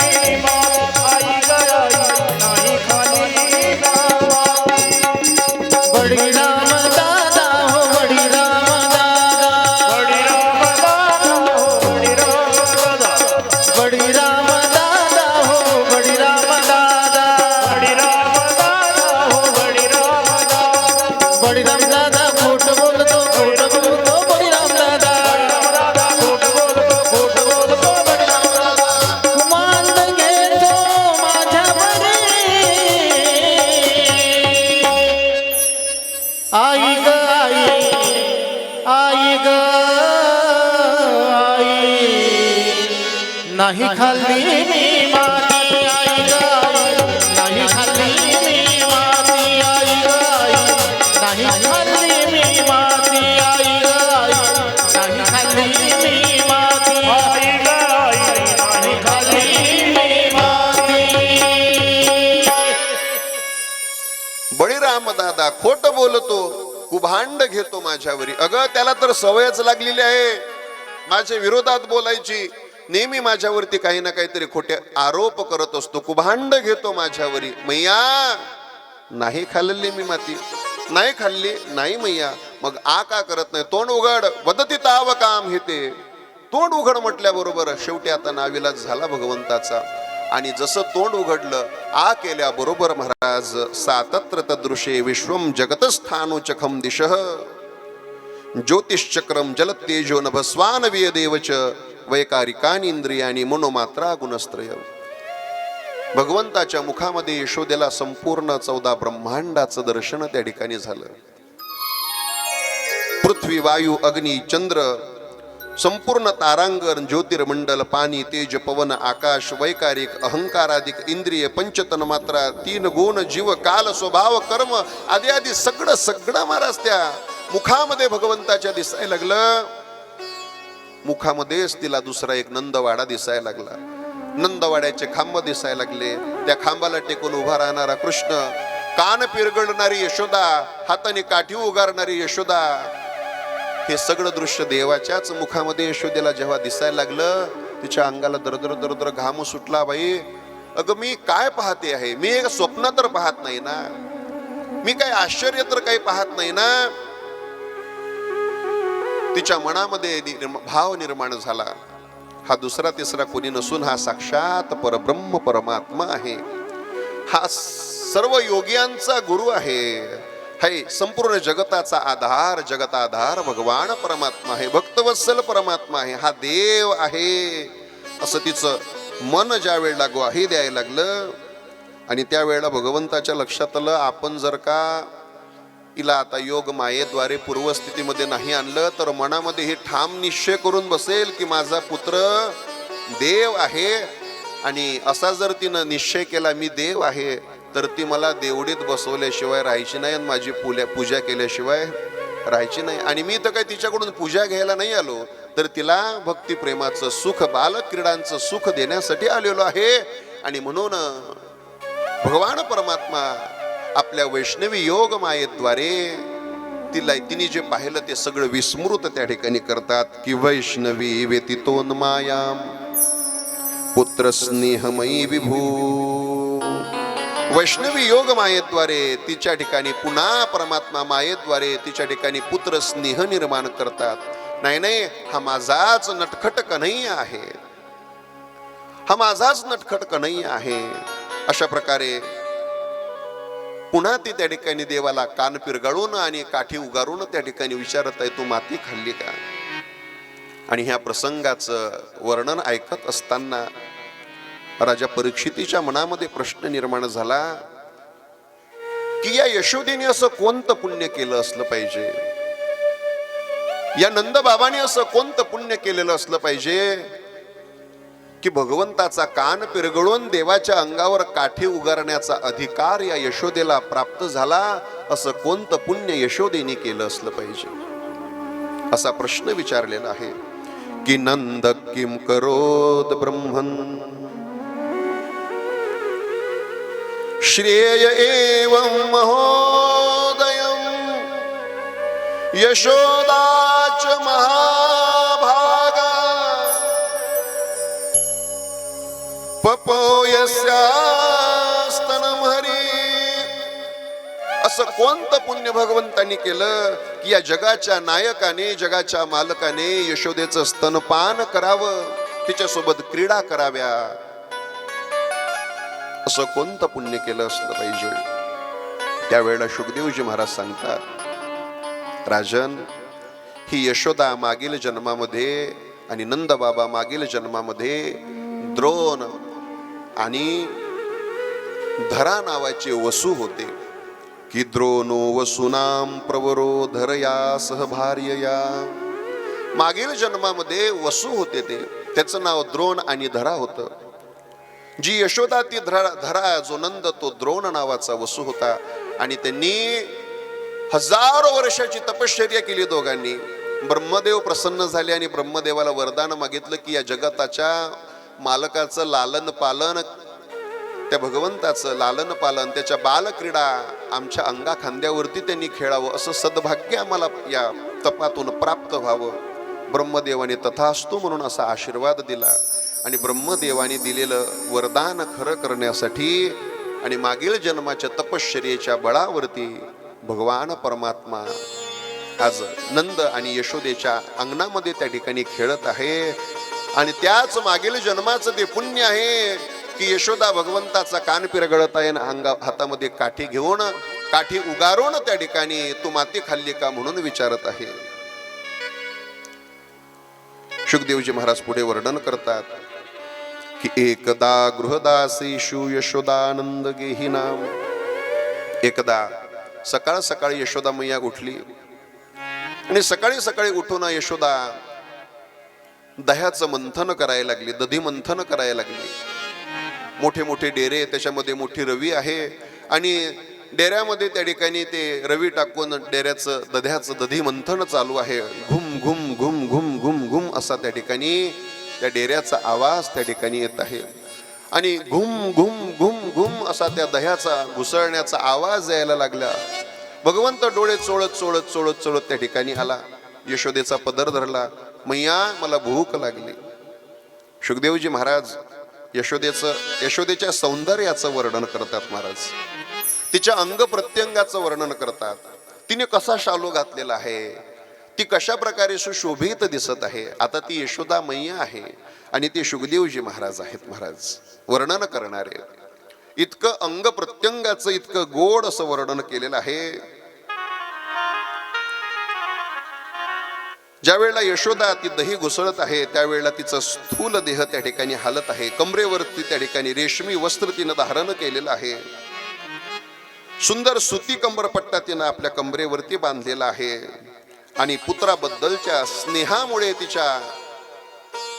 मी माती. आई ग आई, नाही खाल्ली मी माती. बडी राम दादा हो, बडी राम आई ग आई नाही खाल्ली मी माती आई ग नाही खाल्ली मी माती आई ग नाही खाल्ली मी माती आई ग नाही खाल्ली मी माती आई गाई नाही खाल्ली मी माती. बळीराम दादा खोट बोलतो, कुभांड घेतो माझ्यावरी. अगं त्याला तर सवयच लागलेली आहे माझ्या विरोधात बोलायची. नेहमी माझ्यावरती काही ना काहीतरी खोटे आरोप करत असतो, कुभांड घेतो माझ्यावरी. मैया नाही खाल्ली मी माती, नाही खाल्ली नाही मैया. मग आ का करत नाही? तोंड उघड, वदती ताव काम हे ते. तोंड उघड म्हटल्याबरोबर शेवटी आता नाविलाज झाला भगवंताचा. आणि जसं तोंड उघडलं, आ केल्याबरोबर महाराज सातत्र तदृशे विश्वम जगतस्थानोचखम दिशः ज्योतिश्चक्रम जलतेजो नभस्वान वियदेवच वैकारिकानि इंद्रियानि मनोमात्रा गुणस्त्रय. भगवंताच्या मुखामध्ये यशोदेला संपूर्ण 14 ब्रह्मांडाचं दर्शन त्या ठिकाणी झालं. पृथ्वी वायू अग्नी चंद्र संपूर्ण तारांगण ज्योतिर्मंडल पाणी तेज पवन आकाश वैकारिक अहंकाराधिक इंद्रिय पंचतन मात्रा 3 गुण जीव काल स्वभाव कर्म आदी आदी सगळं महाराज त्या मुखामध्ये भगवंताच्या दिसायला लागलं. मुखामध्येच तिला दुसरा एक नंदवाडा दिसायला लागला. नंदवाड्याचे खांब दिसायला लागले. त्या खांबाला टेकून उभा राहणारा कृष्ण, कान पिरगळणारी यशोदा, हाताने काठी उगारणारी यशोदा. हे सगळं दृश्य देवाच्याच मुखामध्ये यशोदेला जेव्हा दिसायला लागलं, तिच्या अंगाला दरदर दरदर घाम सुटला. बाई अगं मी काय पाहते आहे? मी एक स्वप्न तर पाहत नाही ना, मी काय आश्चर्य तर काही पाहत नाही ना. तिच्या मनामध्ये भाव निर्माण झाला, हा दुसरा तिसरा कोणी नसून हा साक्षात परब्रह्म परमात्मा आहे. हा सर्व योगियांचा गुरु आहे. हाय संपूर्ण जगताचा आधार, जगताधार भगवान परमात्मा आहे, भक्तवत्सल परमात्मा आहे, हा देव आहे. असं तिचं मन ज्या वेळेला ग्वाही द्यायला लागलं आणि त्यावेळेला भगवंताच्या लक्षात आलं, आपण जर का हिला आता योग मायेद्वारे पूर्वस्थितीमध्ये नाही आणलं तर मनामध्ये हे ठाम निश्चय करून बसेल की माझा पुत्र देव आहे. आणि असा जर तिनं निश्चय केला मी देव आहे, तर ती मला देवडीत बसवल्याशिवाय राहायची नाही आणि माझी पूजा केल्याशिवाय राहायची नाही. आणि मी तर काही तिच्याकडून पूजा घ्यायला नाही आलो, तर तिला भक्तिप्रेमाचं सुख बालक्रीडांचं सुख देण्यासाठी आलेलो आहे. आणि म्हणून भगवान परमात्मा आपल्या वैष्णवी योग मायेद्वारे तिने जे पाहिलं ते सगळं विस्मृत त्या ठिकाणी करतात. की वैष्णवी व्यतितोन्मायाम पुत्र स्नेहमयी विभू. वैष्णवी योग मायेद्वारे तिच्या ठिकाणी पुन्हा परमात्मा मायेद्वारे तिच्या ठिकाणी पुत्र स्नेह निर्माण करतात. नाही हा माझाच नटखट कन्हैया आहे, हा माझाच नटखट कन्हैया आहे. अशा प्रकारे पुन्हा ती त्या ठिकाणी देवाला कान पिरगाळून आणि काठी उगारून त्या ठिकाणी विचारत आहे, तू माती खाल्ली का? आणि ह्या प्रसंगाचं वर्णन ऐकत असताना राजा परीक्षितीच्या मनामध्ये प्रश्न निर्माण झाला की या यशोदेने असं कोणतं पुण्य केलं असलं पाहिजे, या नंदबाबाने असं कोणतं पुण्य केलेलं असलं पाहिजे की भगवंताचा कान पिरगळून देवाच्या अंगावर काठी उगारण्याचा अधिकार या यशोदेला प्राप्त झाला. असं कोणतं पुण्य यशोदेने केलं असलं पाहिजे, असा प्रश्न विचारलेला आहे. की नंद किम करोद ब्रह्मन श्रेय एवं महोदयं यशोदाच महाभागा पपोयस्यास्तनम हरी. असं कोणतं पुण्य भगवंतांनी केलं की या जगाच्या नायकाने, जगाच्या मालकाने यशोदेचं स्तनपान करावं, तिच्यासोबत क्रीडा कराव्या. असं कोणतं पुण्य केलं असलं पाहिजे? त्यावेळेला शुकदेवजी महाराज सांगतात, राजन, ही यशोदा मागील जन्मामध्ये आणि नंदबाबा मागील जन्मामध्ये द्रोण आणि धरा नावाचे वसू होते. की द्रोणो वसुनाम प्रवरो धरया सहभार्यया. मागील जन्मामध्ये वसू होते ते, त्याचं नाव द्रोण आणि धरा होतं. जी यशोदा ती धरा, जो नंद तो द्रोण नावाचा वसू होता. आणि त्यांनी हजारो वर्षाची तपश्चर्या केली दोघांनी. ब्रह्मदेव प्रसन्न झाले आणि ब्रह्मदेवाला वरदान मागितलं की या जगताच्या मालकाचं लालन पालन, त्या भगवंताचं लालन पालन, त्याच्या बालक्रीडा आमच्या अंगा खांद्यावरती त्यांनी खेळावं, असं सद्भाग्य आम्हाला या तपातून प्राप्त व्हावं. ब्रह्मदेवाने तथास्तु म्हणून असा आशीर्वाद दिला. आणि ब्रह्मदेवाने दिलेलं वरदान खरं करण्यासाठी आणि मागील जन्माच्या तपश्चर्येच्या बळावरती भगवान परमात्मा आज नंद आणि यशोदेच्या अंगणामध्ये त्या ठिकाणी खेळत आहे. आणि त्याच मागील जन्माचं ते पुण्य आहे की यशोदा भगवंताचा कान पिरगळत आहे, हातामध्ये काठी घेऊन, काठी उगारून त्या ठिकाणी तू माती खाल्ली का म्हणून विचारत आहे. शुकदेवजी महाराज पुढे वर्णन करतात की एकदा गृहदासीषु यशोदानंद गेही नाम. एकदा सकाळ सकाळी यशोदा मैया उठली आणि सकाळी सकाळी उठून यशोदा दह्याचं मंथन करायला लागली, दधी मंथन करायला लागली. मोठे मोठे डेरे, त्याच्यामध्ये मोठी रवी आहे आणि डेऱ्यामध्ये त्या ठिकाणी ते रवी टाकून डेऱ्याचं दध्याचं दधी मंथन चालू आहे. घुम घुम घुम घुम घुम घुम असा त्या ठिकाणी त्या डेऱ्याचा आवाज त्या ठिकाणी येत आहे. आणि घुम घुम घुम घुम असा त्या दह्याचा घुसळण्याचा आवाज यायला लागला. भगवंत डोळे चोळत चोळत चोळत चोळत त्या ठिकाणी आला. यशोदेचा पदर धरला. मैया मला भूक लागली. शुकदेवजी महाराज यशोदेच्या सौंदर्याचं वर्णन करतात महाराज. तिच्या अंग प्रत्यंगाचं वर्णन करतात. तिने कसा शालू घातलेला आहे, ती कशा प्रकारे सुशोभित दिसत आहे. आता ती यशोदा मैया आहे आणि ते शुकदेवजी महाराज आहेत महाराज वर्णन करणारे. इतकं अंग प्रत्यंगाचं इतकं गोड असं वर्णन केलेलं आहे. ज्या वेळेला यशोदा ती दही घुसळत आहे त्यावेळेला तिचा स्थूल देह त्या ठिकाणी हालत आहे. कमरेवरती त्या ठिकाणी रेशमी वस्त्र तिनं धारण केलेलं आहे. सुंदर सुती कंबरपट्टा तिनं आपल्या कमरेवरती बांधलेला आहे. आणि पुत्राबद्दलच्या स्नेहामुळे तिच्या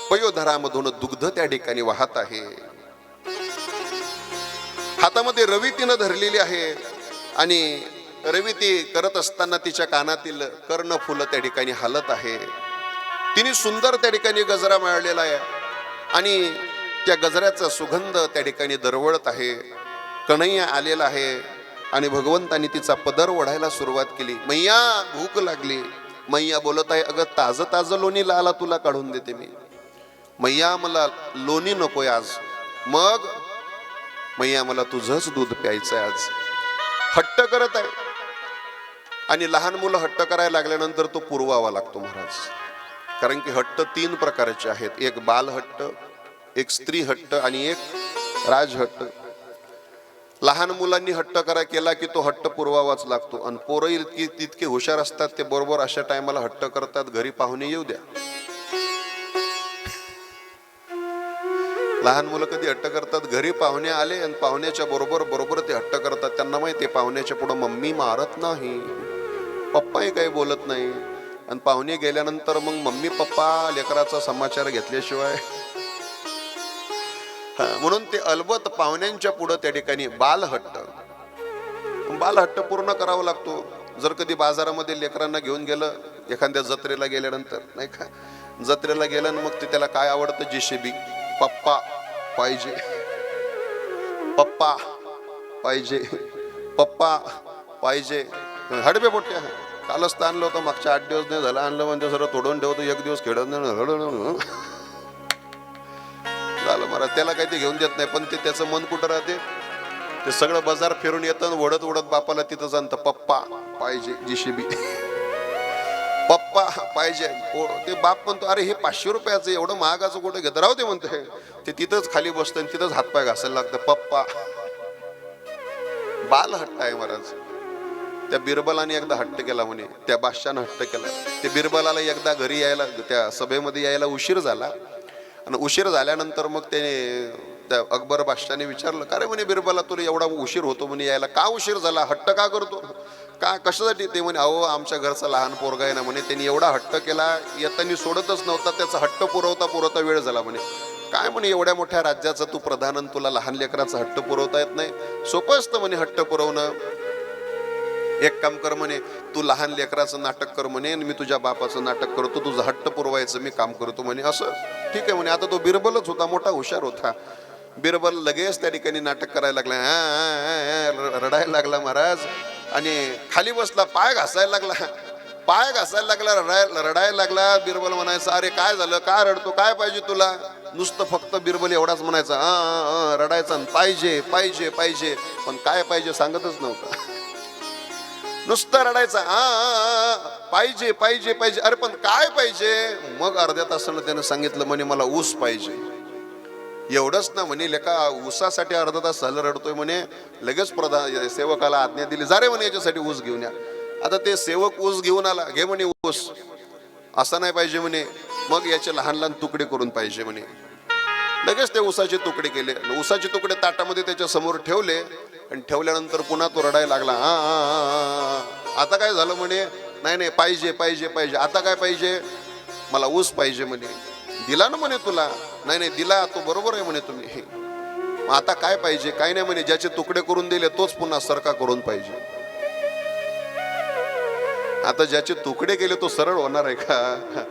पयोधरामधून दुग्ध त्या ठिकाणी वाहत आहे. हातामध्ये रवी तिनं धरलेली आहे आणि रवी ती करत असताना तिच्या कानातील कर्णफुलं त्या ठिकाणी हालत आहे. तिने सुंदर त्या ठिकाणी गजरा मिळालेला आहे आणि त्या गजऱ्याचा सुगंध त्या ठिकाणी दरवळत आहे. कन्हैया आलेला आहे आणि भगवंतानी तिचा पदर ओढायला सुरुवात केली. मैया भूक लागली. मैया बोलत आहे, अगं ताजं ताजं लोणी लाला तुला काढून देते मी. मैया मला लोणी नकोय आज. मग मैया मला तुझंच दूध प्यायचंय आज. हट्ट करत आहे आणि लहान मुलं हट्ट करायला लागल्यानंतर तो पुरवावा लागतो महाराज. कारण की हट्ट 3 प्रकारचे आहेत. एक बाल हट्ट, एक स्त्री हट्ट आणि एक राजहट्ट. लहान मुलांनी हट्ट केला की तो हट्ट पुरवावाच लागतो. आणि पोरं तितके हुशार असतात ते बरोबर अशा टायमाला हट्ट करतात, घरी पाहुणे येऊ द्या. लहान मुलं कधी हट्ट करतात, घरी पाहुणे आले आणि पाहुण्याच्या बरोबर ते हट्ट करतात. त्यांना माहिती आहे पाहुण्याच्या पुढे मम्मी मारत नाही, पप्पाही काही बोलत नाही. आणि पाहुणे गेल्यानंतर मग मम्मी पप्पा लेकराचा समाचार घेतल्याशिवाय, म्हणून ते अलबत पाहुण्यांच्या पुढे त्या ठिकाणी बालहट्ट पूर्ण करावा लागतो. जर कधी बाजारामध्ये लेकरांना घेऊन गेलं, एखाद्या जत्रेला गेल्यानंतर, नाही का, जत्रेला गेलं मग ते त्याला काय आवडतं, जेसीबी. पप्पा पाहिजे, पप्पा पाहिजे, पप्पा पाहिजे. हडबे मोठ्या कालच तर आणलं होतं, मागच्या 8 दिवस नाही झालं आणलं म्हणजे सर्व तोडून ठेवतो, 1 दिवस खेळत नाही झालं महाराज. त्याला काही ते घेऊन देत नाही, पण ते त्याचं मन कुठं राहते, ते सगळं बाजार फिरून येतं, ओढत ओढत बापाला तिथं जाणतं. पप्पा पाहिजे जेसीबी, पप्पा पाहिजे. ते बाप म्हणतो, अरे हे 500 रुपयाचं एवढं महागाचं कुठं घेतं, राहू दे म्हणते. ते तिथंच खाली बसतं आणि तिथंच हातपाय घासायला लागतं. पप्पा बाल हट्ट आहे महाराज. त्या बिरबलाने एकदा हट्ट केला म्हणे, त्या बादशाहनं हट्ट केला. ते बिरबलाला एकदा घरी यायला, त्या सभेमध्ये यायला उशीर झाला आणि उशीर झाल्यानंतर मग त्याने त्या अकबर बादशाने विचारलं, का रे म्हणे बिरबला तुला एवढा उशीर होतो म्हणे यायला, का उशीर झाला, हट्ट का करतो, का कशासाठी? ते म्हणे अहो आमच्या घरचा लहान पोरगा आहे ना म्हणे, त्यांनी एवढा हट्ट केला, येताना सोडतच नव्हता, त्याचा हट्ट पुरवता वेळ झाला म्हणे. काय म्हणे एवढ्या मोठ्या राज्याचा तू प्रधान, तुला लहान लेकराचा हट्ट पुरवता येत नाही? सोपं असतं म्हणे हट्ट पुरवणं. एक काम कर म्हणे, तू लहान लेकराचं नाटक कर म्हणे, मी तुझ्या बापाचं नाटक करतो, तुझं हट्ट पुरवायचं मी काम करतो म्हणे. असं ठीक आहे म्हणे. आता तो बिरबलच होता, मोठा हुशार होता. बिरबल लगेच त्या ठिकाणी नाटक करायला लागला, रडायला लागला महाराज, आणि खाली बसला, पाय घासायला लागला, रडायला लागला. बिरबल म्हणायचा, अरे काय झालं, काय रडतो, काय पाहिजे तुला? नुसतं फक्त बिरबल एवढाच म्हणायचा, रडायचा, पाहिजे पाहिजे पाहिजे, पण काय पाहिजे सांगतच नव्हता. नुसतं रडायचा, पाहिजे पाहिजे पाहिजे, अरे पण काय पाहिजे? मग अर्ध्या तासानं त्यानं सांगितलं म्हणे मला ऊस पाहिजे. एवढंच ना म्हणे, लेका ऊसासाठी अर्धा तास झालं रडतोय म्हणे. लगेच सेवकाला आज्ञा दिली, जा रे म्हणे याच्यासाठी ऊस घेऊन या. आता ते सेवक ऊस घेऊन आला, घे म्हणे ऊस, असं नाही पाहिजे म्हणे, मग याचे लहान लहान तुकडे करून पाहिजे म्हणे. लगेच ते ऊसाचे तुकडे केले, ऊसाचे तुकडे ताटामध्ये त्याच्या समोर ठेवले, आणि ठेवल्यानंतर पुन्हा तो रडायला लागला, आता काय झालं म्हणे, नाही पाहिजे पाहिजे पाहिजे, आता काय पाहिजे? मला ऊस पाहिजे म्हणे. दिला ना म्हणे तुला, नाही दिला, तो बरोबर आहे म्हणे तुम्ही, आता काय पाहिजे? काय नाही म्हणे, ज्याचे तुकडे करून दिले तोच पुन्हा सरका करून पाहिजे. आता ज्याचे तुकडे केले तो सरळ होणार आहे का?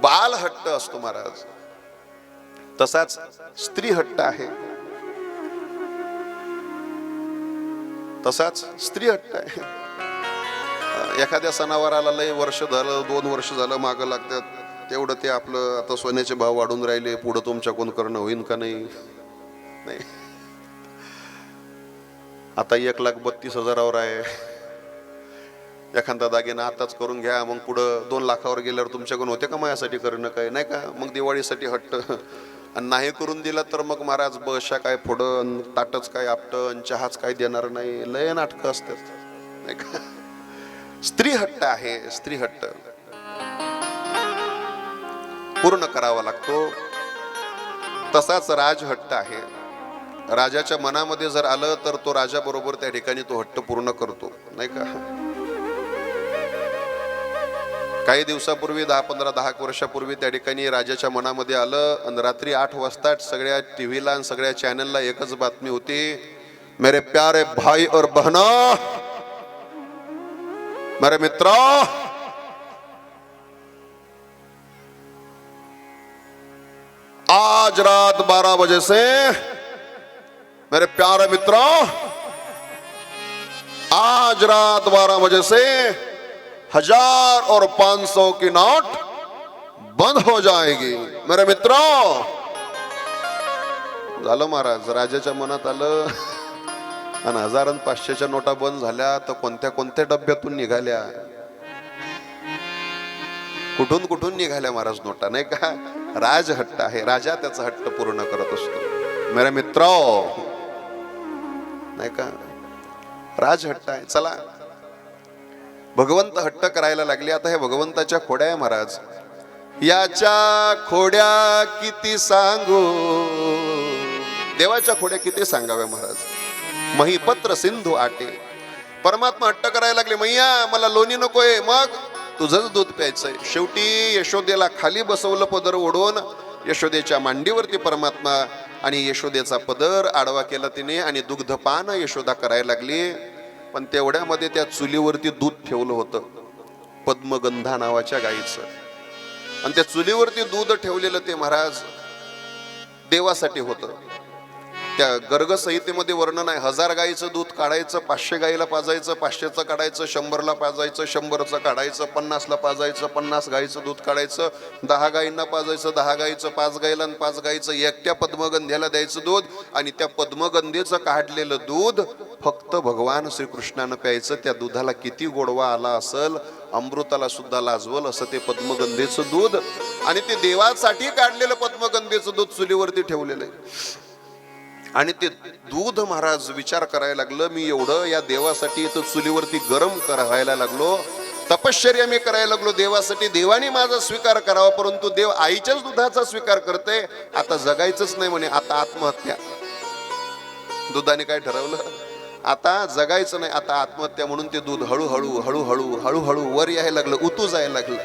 बाल हट्ट असतो महाराज, तसाच स्त्री हट्ट आहे, तसाच स्त्री हट्ट आहे. एखाद्या सणावाराला लय वर्ष झालं, 2 वर्ष झालं मागं लागतात, तेवढं ते आपलं आता सोन्याचे भाव वाढून राहिले, पुढं तुमच्या कोण करणं होईन का नाही? आता 1,32,000 आहे. एखादा दागिना आताच करून घ्या, मग पुढं 2 लाखावर गेल्यावर तुमच्याकडून होते का माझ्यासाठी करणं काय नाही का? मग दिवाळीसाठी हट्ट, आणि नाही करून दिला तर मग महाराज बशा काय फोडन, ताटच काय आपटन, चहाच काय देणार नाही, लय नाटकं असतात नाही का? स्त्री हट्ट आहे, स्त्री हट्ट पूर्ण करावा लागतो. तसाच राज हट्ट आहे. राजाच्या मनामध्ये जर आलं तर तो राजा बरोबर त्या ठिकाणी तो हट्ट पूर्ण करतो नाही का? काही दिवसापूर्वी 10 वर्षापूर्वी त्या ठिकाणी राजाच्या मनामध्ये आलं, आणि रात्री 8 वाजता सगळ्या टीव्हीला आणि सगळ्या चॅनलला एकच बातमी होती, मेरे प्यारे भाई और बहनों, मेरे मित्रों, आज रात 12 बजे से मेरे प्यारे मित्रों, आज रात 12 बजे से 1000 और 500 की नोट बंद हो जाएगी मेरे मित्रों. झालं महाराज, राजाच्या मनात आलं, आणि 1000 आणि 500च्या नोटा बंद झाल्या तर कोणत्या कोणत्या डब्यातून निघाल्या, कुठून कुठून निघाल्या महाराज नोटा नाही का? राज हट्ट आहे, राजा त्याचा हट्ट पूर्ण करत असतो मेरे मित्रो नाही का? राज हट्ट आहे. चला, भगवंत हट्ट करायला लागले. आता हे भगवंताच्या खोड्या आहे महाराज, याच्या खोड्या किती सांगू, देवाच्या खोड्या किती सांगाव्या महाराज. महिपत्र सिंधू आटे, परमात्मा हट्ट करायला लागले, मैया मला लोणी नकोय, मग तुझंच दूध प्यायचंय. शेवटी यशोदेला खाली बसवलं पदर ओढून, यशोदेच्या मांडीवरती परमात्मा आणि यशोदेचा पदर आडवा केला तिने, आणि दुग्धपान यशोदा करायला लागली. पण तेवढ्यामध्ये त्या चुलीवरती दूध ठेवलं होतं, पद्मगंधा नावाच्या गाईचं, आणि त्या चुलीवरती दूध ठेवलेलं ते महाराज देवासाठी होतं. त्या गर्ग संहितेमध्ये वर्णन आहे, 1000 गाईचं दूध काढायचं, 500 गाईला पाजायचं, 500चं काढायचं, 100ला पाजायचं, 100चं काढायचं, 50ला पाजायचं, 50 गाईचं दूध काढायचं, 10 गाईंना पाजायचं, 10 गाईचं, 5 गाईला आणि 5 गाईचं एकट्या पद्मगंध्याला द्यायचं दूध. आणि त्या पद्मगंधेचं काढलेलं दूध फक्त भगवान श्रीकृष्णानं प्यायचं. त्या दुधाला किती गोडवा आला असेल, अमृताला सुद्धा लाजवल असं ते पद्मगंधेचं दूध. आणि ते देवासाठी काढलेलं पद्मगंधेचं दूध चुलीवरती ठेवलेलं आहे. आणि ते दूध महाराज विचार करायला लागलं, मी एवढं या देवासाठी इथं चुलीवरती गरम करायला लागलो, तपश्चर्या मी करायला लागलो देवासाठी, देवाने माझा स्वीकार करावा, परंतु देव आईच्याच दुधाचा स्वीकार करते. आता जगायचंच नाही म्हणे, आता आत्महत्या. दुधाने काय ठरवलं, आता जगायचं नाही, आता आत्महत्या. म्हणून ते दूध हळूहळू हळूहळू हळूहळू वर यायला लागलं, उतू जायला लागलं.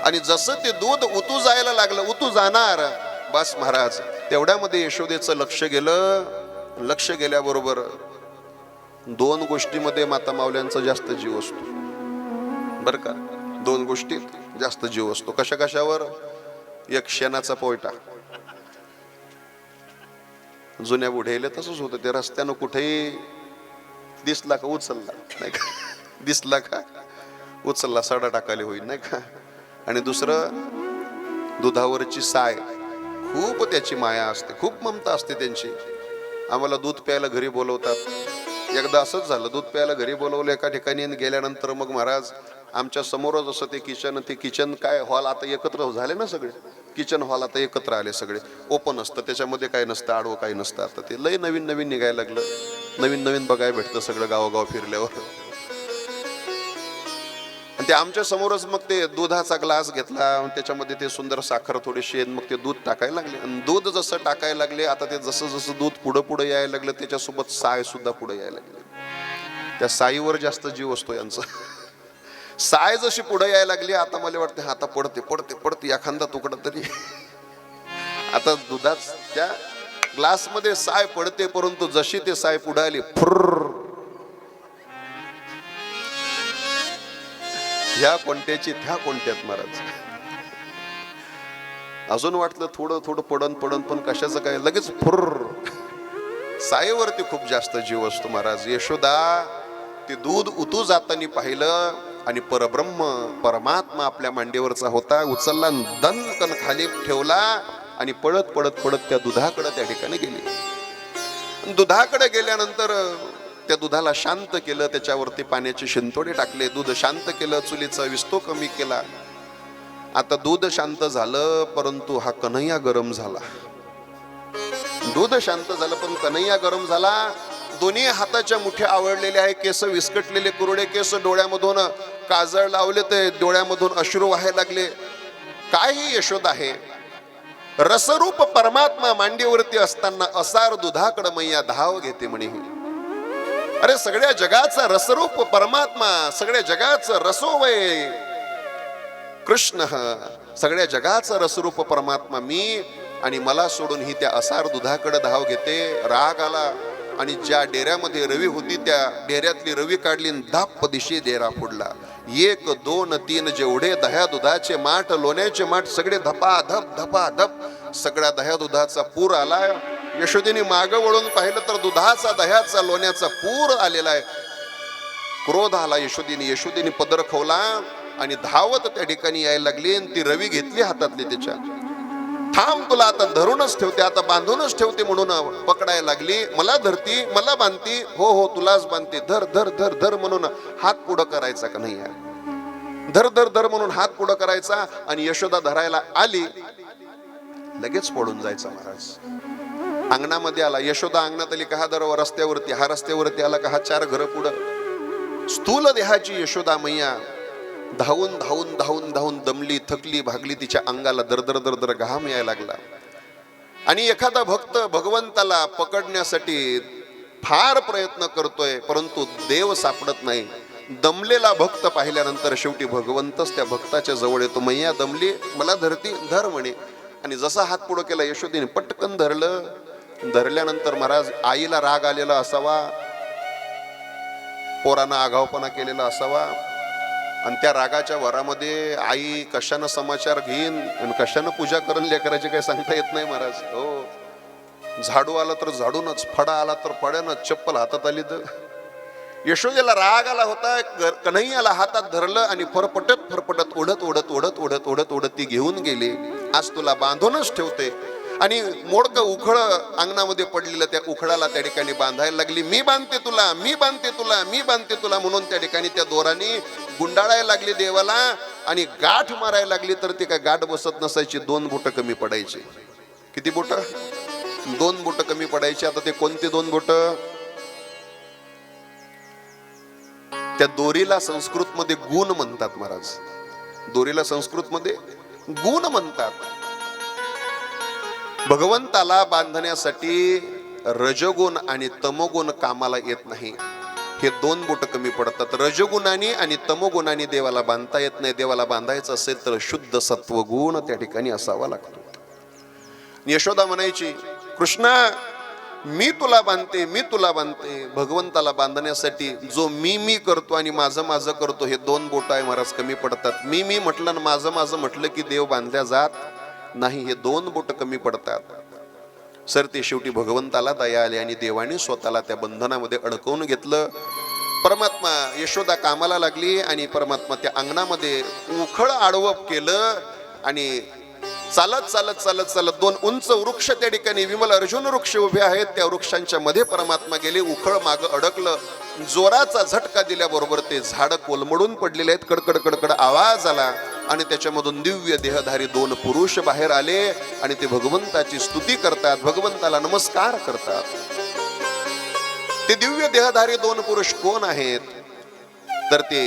आणि जसं ते दूध उतू जायला लागलं, उतू जाणार, बस महाराज तेवढ्यामध्ये यशोदेचं लक्ष गेलं. लक्ष गेल्याबरोबर दोन गोष्टीमध्ये माता माऊल्यांचा जास्त जीव असतो बरं का. दोन गोष्टीत जास्त जीव असतो. कशा कशावर? एक शेणाचा पोयटा. जुन्या बुढेले तसंच होतं, ते रस्त्यानं कुठेही दिसला का उचलला, नाही का, दिसला का उचलला, सडा टाकायला होईल, नाही का. आणि दुसरं दुधावरची साय, खूप त्याची माया असते, खूप ममता असते त्यांची. आम्हाला दूध प्यायला घरी बोलवतात. एकदा असंच झालं, दूध प्यायला घरी बोलवलं एका ठिकाणी, गेल्यानंतर मग महाराज आमच्या समोरच असं ते किचन काय हॉल आता एकत्र झाले ना सगळे, किचन हॉल आता एकत्र आले सगळे, ओपन असतं, त्याच्यामध्ये काय नसतं, आडवं काही नसतं. आता ते लय नवीन नवीन निघायला लागलं, नवीन नवीन बघायला भेटतं सगळं गावोगाव फिरल्यावर. ते आमच्या समोरच मग ते दुधाचा ग्लास घेतला, त्याच्यामध्ये ते सुंदर साखर थोडीशी, मग ते दूध टाकायला लागले. आणि दूध जसं टाकायला लागले, आता ते जसं जसं दूध पुढं पुढं यायला लागलं, त्याच्यासोबत साय सुद्धा पुढे यायला लागली. त्या साईवर जास्त जीव असतो यांचा. साय जशी पुढे यायला लागली, आता मला वाटते आता पडते पडते पडते एखादा तुकडा तरी. आता दुधाच त्या ग्लास मध्ये साय पडते, परंतु जशी ते साय पुढे आली, फुर्र, ह्या कोणत्याची त्या कोणत्यात महाराज. अजून वाटलं थोडं थोडं पडन पडन, पण कशाचं काय, लगेच फुर्र. सायेवरती खूप जास्त जीव असतो महाराज. यशोदा ते दूध उतू जाताना पाहिलं, आणि परब्रह्म परमात्मा आपल्या मांडीवरचा होता, उचलला, दणकन खाली ठेवला, आणि पळत पळत पळत त्या दुधाकडे त्या ठिकाणी गेली. दुधाकडे गेल्यानंतर त्या दुधाला शांत केलं, त्याच्यावरती पाण्याचे शिंतोडे टाकले, दूध शांत केलं, चुलीचा विस्तो कमी केला. आता दूध शांत झालं, परंतु हा कन्हैया गरम झाला. दूध शांत झालं पण कन्हैया गरम झाला. दोन्ही हाताच्या मुठ्या आवळलेल्या आहे, केस विस्कटलेले, कुरडे केस, डोळ्यामधून काजळ लावले, ते डोळ्यामधून अश्रू वाहायला लागले. काय ही यशोदा आहे? रसरूप परमात्मा मांडीवरती असताना असार दुधाकडे मैया धाव घेते म्हणे. अरे सगळ्या जगाचा रसरूप परमात्मा, सगळ्या जगाचं रसोवय कृष्ण, सगळ्या जगाचा रसरूप परमात्मा मी, आणि मला सोडून ही त्या असार दुधाकडे धाव घेते. राग आला, आणि ज्या डेऱ्यामध्ये रवी होती त्या डेऱ्यातली रवी काढली, धाप दिशी डेरा फोडला. 1 2 3 जेवढे दह्या दुधाचे माठ, लोण्याचे माठ, सगळे धपाधप धपाधप सगळ्या दह्या दुधाचा पूर आलाय. यशोदेने मागं वळून पाहिलं तर दुधाचा, दह्याचा, लोण्याचा पूर आलेला आहे. क्रोध आला यशोदेने पदर खोवला आणि धावत त्या ठिकाणी यायला लागली. आणि ती रवी घेतली हातातली त्याच्या, थांब तुला आता धरूनच ठेवते, आता बांधूनच ठेवते म्हणून पकडायला लागली. मला धरती, मला बांधती, हो हो तुलाच बांधते, धर धर धर धर म्हणून हात पुढं करायचा का नाही, धर धर धर म्हणून हात पुढं करायचा. आणि यशोदा धरायला आली, लगेच पडून जायचा महाराज. अंगणामध्ये आला, यशोदा अंगणात आली का, हा दर रस्त्यावरती, हा रस्त्यावरती आला का, हा 4 घरं पुढं. स्थूल देहाची यशोदा मैया धावून धावून धावून धावून दमली, थकली, भागली, तिच्या अंगाला दरदर दरदर घाम यायला लागला. आणि एखादा भक्त भगवंताला पकडण्यासाठी फार प्रयत्न करतोय, परंतु देव सापडत नाही. दमलेला भक्त पाहिल्यानंतर शेवटी भगवंतच त्या भक्ताच्या जवळ येतो. मैया दमली, मला धरती, धर म्हणे. आणि जसा हात पुढं केला यशोदेने पटकन धरलं. धरल्यानंतर महाराज आईला राग आलेला असावा, पोरांना आगावपणा केलेला असावा, आणि त्या रागाच्या वरामध्ये आई कशानं समाचार घेईन आणि कशानं पूजा करून लेकराची काही सांगता येत नाही महाराज. हो, झाडू आला तर झाडूनच, फडा आला तर फड्यानच, चप्पल हातात आली तर. यशोदेला राग आला होता, कन्हैयाला हातात धरलं आणि फरफटत फरफटत ओढत ओढत ओढत ओढत ओढत ओढत ती घेऊन गेली. आज तुला बांधूनच ठेवते. आणि मोडकं उखळ अंगणामध्ये पडलेलं, त्या उखळाला त्या ठिकाणी बांधायला लागली. मी बांधते तुला, मी बांधते तुला, मी बांधते तुला म्हणून त्या ठिकाणी त्या दोराने गुंडाळायला लागली देवाला. आणि गाठ मारायला लागली तर ती काय गाठ बसत नसायची, 2 बोटं कमी पडायची. किती बोटं? 2 बोटं कमी पडायची. आता ते कोणते 2 बोटं? त्या दोरीला संस्कृतमध्ये गुण म्हणतात महाराज. दोरीला संस्कृतमध्ये गुण म्हणतात. भगवंताला बांधण्यासाठी रजगुण आणि तमोगुण कामाला येत नाही. हे दोन बोट कमी पडतात. रजगुणाने आणि तमोगुणाने देवाला बांधता येत नाही. देवाला बांधायचं असेल तर शुद्ध सत्वगुण त्या ठिकाणी असावा लागतो. यशोदा म्हणायची, कृष्णा मी तुला बांधते, मी तुला बांधते. भगवंताला बांधण्यासाठी जो मी करतो आणि माझं माझं करतो, हे दोन बोट आहे महाराज कमी पडतात. मी म्हटलं आणि माझं माझं म्हटलं की देव बांधल्या जात नाही. हे दोन बोट कमी पडतात. सर ते शेवटी भगवंताला दया आली आणि देवाने स्वतःला त्या बंधनामध्ये अडकवून घेतलं. परमात्मा यशोदा कामाला लागली आणि परमात्मा त्या अंगणामध्ये उखळ आडवं केलं आणि चालत चालत चालत चालत दोन उंच वृक्ष त्या ठिकाणी विमल अर्जुन वृक्ष उभे आहेत. त्या वृक्षांच्या मध्ये परमात्मा गेले. उखळ माग अडकलं. जोराचा झटका दिल्याबरोबर ते झाड कोलमडून पडलेले आहेत. कडकड कडकड आवाज आला आणि त्याच्यामधून दिव्य देहधारी दोन पुरुष बाहेर आले आणि ते भगवंताची स्तुती करतात, भगवंताला नमस्कार करतात. ते दिव्य देहधारी दोन पुरुष कोण आहेत तर ते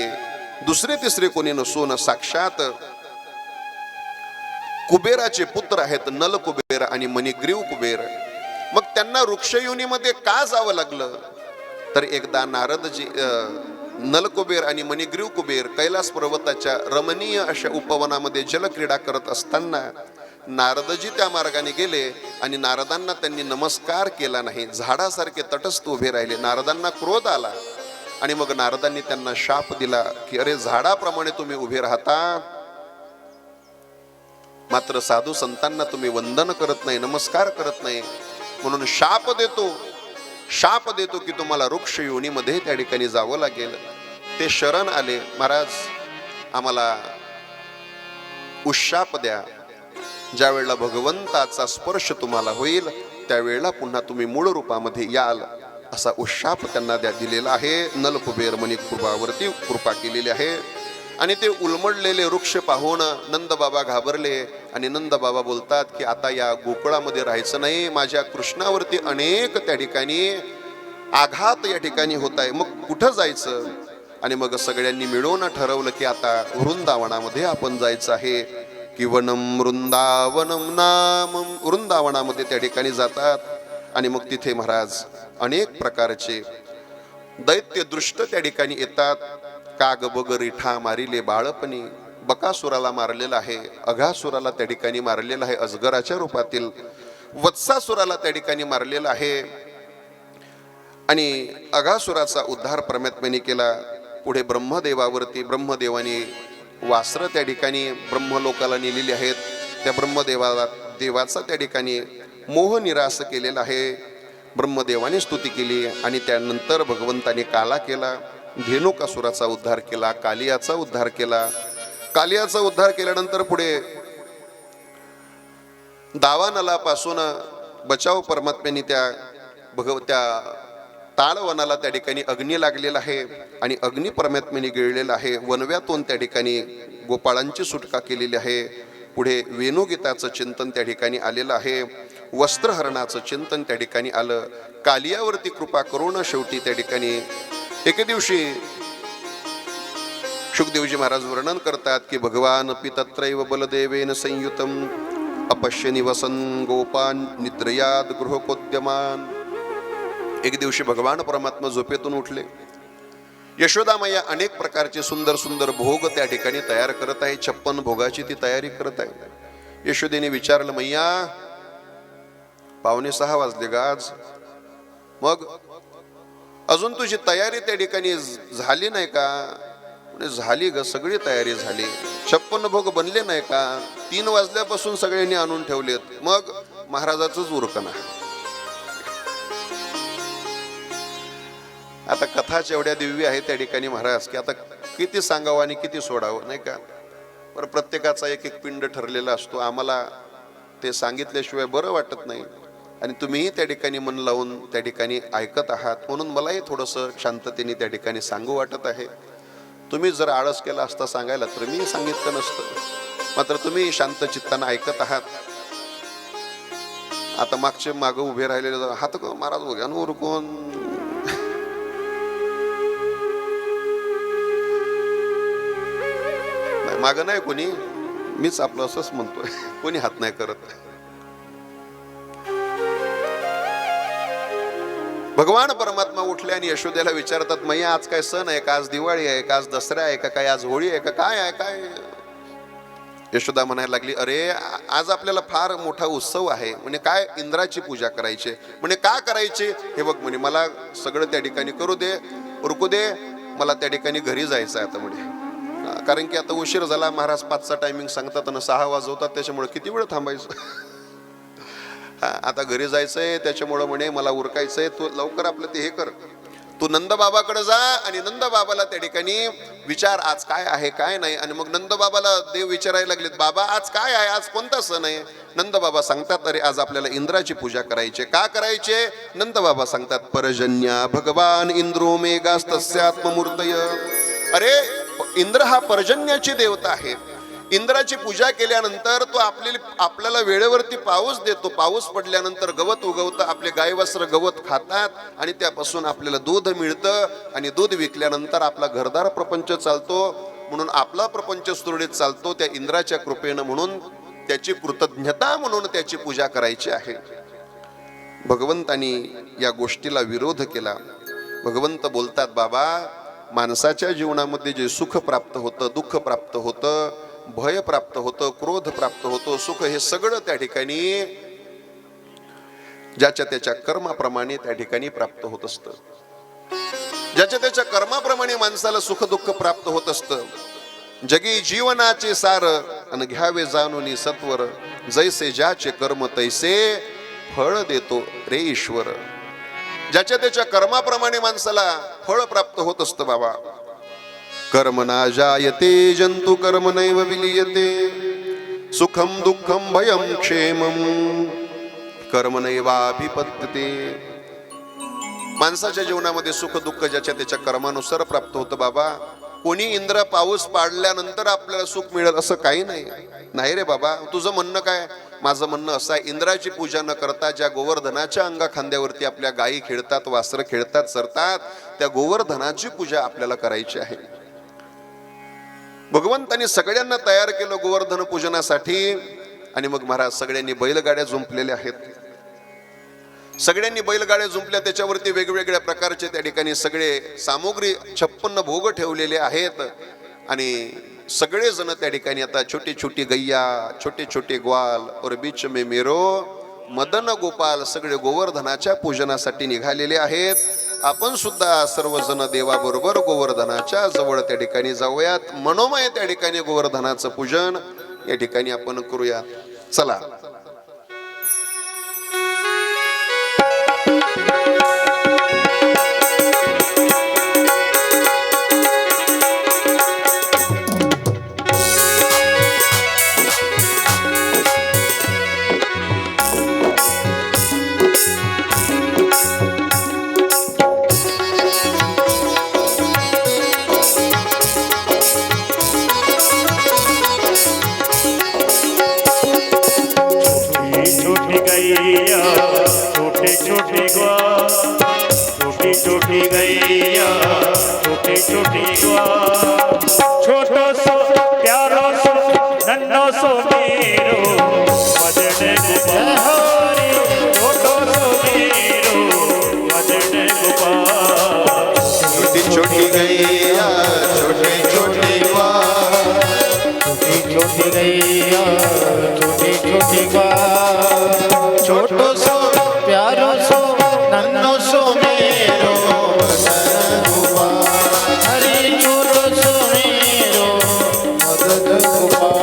दुसरे तिसरे कोणी नसून साक्षात कुबेराचे पुत्र आहेत, नल कुबेर आणि मणिग्रीव कुबेर. मग त्यांना वृक्षयोनीमध्ये का जावं लागलं तर एकदा नारदजी नल कुबेर आणि मणिग्रीव कुबेर कैलास पर्वताच्या रमणीय अशा उपवनामध्ये जलक्रीडा करत असताना नारदजी त्या मार्गाने गेले आणि नारदांना त्यांनी नमस्कार केला नाही. झाडासारखे तटस्थ उभे राहिले. नारदांना क्रोध आला आणि मग नारदांनी त्यांना शाप दिला की अरे झाडाप्रमाणे तुम्ही उभे राहता, मात्र साधू संतांना तुम्ही वंदन करत नाही, नमस्कार करत नाही, म्हणून शाप देतो की तुम्हाला वृक्ष योनीमध्ये त्या ठिकाणी जावं लागेल. ते शरण आले, महाराज आम्हाला उशाप द्या. ज्या वेळेला भगवंताचा स्पर्श तुम्हाला होईल त्यावेळेला पुन्हा तुम्ही मूळ रूपामध्ये याल, असा उशाप त्यांना दिलेला आहे. नल कुबेर मणी कृपावरती कृपा केलेली आहे. आणि ते उलमडलेले वृक्ष पाहून नंदबाबा घाबरले आणि नंदबाबा बोलतात की आता या गोकुळामध्ये राहायचं नाही. माझ्या कृष्णावरती अनेक त्या ठिकाणी आघात या ठिकाणी होत आहे, मग कुठं जायचं. आणि मग सगळ्यांनी मिळून ठरवलं की आता वृंदावनामध्ये आपण जायचं आहे. की वनम वृंदावनम नाम, वृंदावनामध्ये त्या ठिकाणी जातात. आणि मग तिथे महाराज अनेक प्रकारचे दैत्य दृष्ट त्या ठिकाणी येतात. काग बग रिठा मारिले बाळपणी, बकासुराला मारलेला आहे, अघासुराला त्या ठिकाणी मारलेला आहे, अजगराच्या रूपातील वत्सासुराला त्या ठिकाणी मारलेला आहे. आणि अघासुराचा उद्धार परमात्म्याने केला. पुढे ब्रह्मदेवावरती ब्रह्मदेवाने वासरं त्या ठिकाणी ब्रह्मलोकाला नेलेली आहेत. त्या देवाचा त्या ठिकाणी मोह निराश केलेला आहे. ब्रह्मदेवाने स्तुती केली आणि त्यानंतर भगवंताने काला केला, धेनुकासुराचा उद्धार केला, कालियाचा उद्धार केला. कालियाचा उद्धार केल्यानंतर पुढे दावानलापासून बचाव परमात्म्याने त्या ताळवनाला त्या ठिकाणी अग्नी लागलेला आहे आणि अग्नी परमात्म्याने गिळलेला आहे. वनव्यातून त्या ठिकाणी गोपाळांची सुटका केलेली आहे. पुढे वेणुगीताचं चिंतन त्या ठिकाणी आलेलं आहे. वस्त्रहरणाचं चिंतन त्या ठिकाणी आलं. कालियावरती कृपा करून शेवटी त्या ठिकाणी एके दिवशी शुकदेवजी महाराज वर्णन करतात की भगवान अपि तत्रैव बलदेवेन संयुतम अपश्य निवसन गोपान निद्रयाद गृहकोद्यमान. एक दिवशी भगवान परमात्मा झोपेतून उठले. यशोदा मैया अनेक प्रकारचे सुंदर सुंदर भोग त्या ठिकाणी तयार करत आहे. 56 भोगाची ती तयारी करत आहे. यशोदेने विचारलं, मैया 5:45 वाजले गाज, मग अजून तुझी तयारी त्या ठिकाणी झाली नाही का? झाली ग, सगळी तयारी झाली. 56 भोग बनले नाही का? 3 वाजल्यापासून सगळ्यांनी आणून ठेवलेत. मग महाराजाचंच उरकण आहे. आता कथाच एवढ्या दिव्य आहे त्या ठिकाणी महाराज की आता किती सांगावं आणि किती सोडावं, नाही का? पण प्रत्येकाचा एक एक पिंड ठरलेला असतो. आम्हाला ते सांगितल्याशिवाय बरं वाटत नाही आणि तुम्हीही त्या ठिकाणी मन लावून त्या ठिकाणी ऐकत आहात, म्हणून मलाही थोडंसं शांततेने त्या ठिकाणी सांगू वाटत आहे. तुम्ही जर आळस केला असता सांगायला तर मी सांगितलं नसतं, मात्र तुम्ही शांत चित्तानं ऐकत आहात. आता मागचे मागं उभे राहिलेले हात महाराज उघ्यान उरकून मागं नाही कोणी, मीच आपलं असंच म्हणतोय, कोणी हात नाही करत. भगवान परमात्मा उठले आणि यशोदेला विचारतात, मैया आज काय सण आहे का, आज दिवाळी आहे का, आज दसरा आहे का, काय आज होळी आहे का, काय आहे काय. यशोदा म्हणायला लागली, अरे आज आपल्याला फार मोठा उत्सव आहे. म्हणे काय, इंद्राची पूजा करायची. म्हणे का करायची हे बघ. म्हणे मला सगळं त्या ठिकाणी करू दे, उरकू दे, मला त्या ठिकाणी घरी जायचं आहे आता. म्हणे कारण की आता उशीर झाला, महाराज 5चा टायमिंग सांगतात आणि 6 वाजवतात, त्याच्यामुळे किती वेळ थांबायचं. आता घरी जायचंय, त्याच्यामुळं म्हणे मला उरकायचंय, तू लवकर आपलं ते हे कर, तू नंदबाबाकडे जा आणि नंदबाबाला त्या ठिकाणी विचार आज काय आहे काय नाही. आणि मग नंदबाबाला देव विचारायला लागलेत, बाबा आज काय आहे, आज कोणता सण आहे. नंदबाबा सांगतात, अरे आज आपल्याला इंद्राची पूजा करायची. का करायचे. नंदबाबा सांगतात, परजन्या भगवान इंद्रो मेघास्तस्यात्ममूर्तय. अरे इंद्र हा पर्जन्याची देवता आहे. इंद्राची पूजा केल्यानंतर तो आपल्याला वेळेवरती पाऊस देतो. पाऊस पडल्यानंतर गवत उगवतं, आपले गायवस्त्र गवत खातात आणि त्यापासून आपल्याला दूध मिळतं आणि दूध विकल्यानंतर आपला घरदार प्रपंच चालतो. म्हणून आपला प्रपंच सुरळीत चालतो त्या इंद्राच्या कृपेनं. म्हणून त्याची कृतज्ञता म्हणून त्याची पूजा करायची आहे. भगवंतानी या गोष्टीला विरोध केला. भगवंत बोलतात, बाबा माणसाच्या जीवनामध्ये जे सुख प्राप्त होतं, दुःख प्राप्त होतं, भय प्राप्त होतं, क्रोध प्राप्त होतो, सुख हे सगळं त्या ठिकाणी ज्याच्या त्याच्या कर्माप्रमाणे त्या ठिकाणी प्राप्त होत असतं. ज्याच्या त्याच्या कर्माप्रमाणे माणसाला सुख दुःख प्राप्त होत असतं. जगी जीवनाचे सार अन घ्यावे जाणून सत्वर, जैसे ज्याचे कर्म तैसे फळ देतो रे ईश्वर. ज्याच्या त्याच्या कर्माप्रमाणे माणसाला फळ प्राप्त होत असतं बाबा. कर्म ना जायते जंतु कर्म नैव विलीयते, सुखम दुःखम भयम क्षेमम कर्म नैवाभिपत्यते. माणसाच्या जीवनामध्ये सुख दुःख ज्याच्या त्याच्या कर्मानुसार प्राप्त होतं बाबा. कोणी इंद्र पाऊस पाडल्यानंतर आपल्याला सुख मिळेल असं काही नाही रे बाबा. तुझं म्हणणं काय. माझं म्हणणं असं आहे, इंद्राची पूजा न करता ज्या गोवर्धनाच्या अंगा खांद्यावरती आपल्या गायी खेळतात, वासरं खेळतात, सरतात, त्या गोवर्धनाची पूजा आपल्याला करायची आहे. भगवंतांनी सगळ्यांना तयार केलं गोवर्धन पूजनासाठी. आणि मग महाराज सगळ्यांनी बैलगाड्या जुंपलेल्या आहेत. सगळ्यांनी बैलगाड्या जुंपल्या, त्याच्यावरती वेगवेगळ्या प्रकारचे त्या ठिकाणी सगळे सामुग्री 56 भोग ठेवलेले आहेत. आणि सगळे जण त्या ठिकाणी आता छोटी छोटी गैया, छोटे छोटे ग्वाल और बीच में मेरो मदन गोपाल सगळे गोवर्धनाच्या पूजनासाठी निघालेले आहेत. आपण सुद्धा सर्वजण देवाबरोबर गोवर्धनाच्या जवळ त्या ठिकाणी जाऊयात. मनोमय त्या ठिकाणी गोवर्धनाचं पूजन या ठिकाणी आपण करूया. चला. छोटी छोटी ग्वाल, छोटी छोटी गैया, छोटी छोटी ग्वाल, छोटो सो प्यारो सो नन्नो सो मेरो भजन गोपाल, छोटो सो मेरो भजन गोपाल. छोटी छोटी गैया, छोटे छोटे ग्वाल, छोटी छोटी गैया, छोटी छोटी ग्वाल, छोटो सो प्यारो सो नन्नो सो मेरो मदन गोपाल. हरि छोटो सो मेरो मदन गोपाल.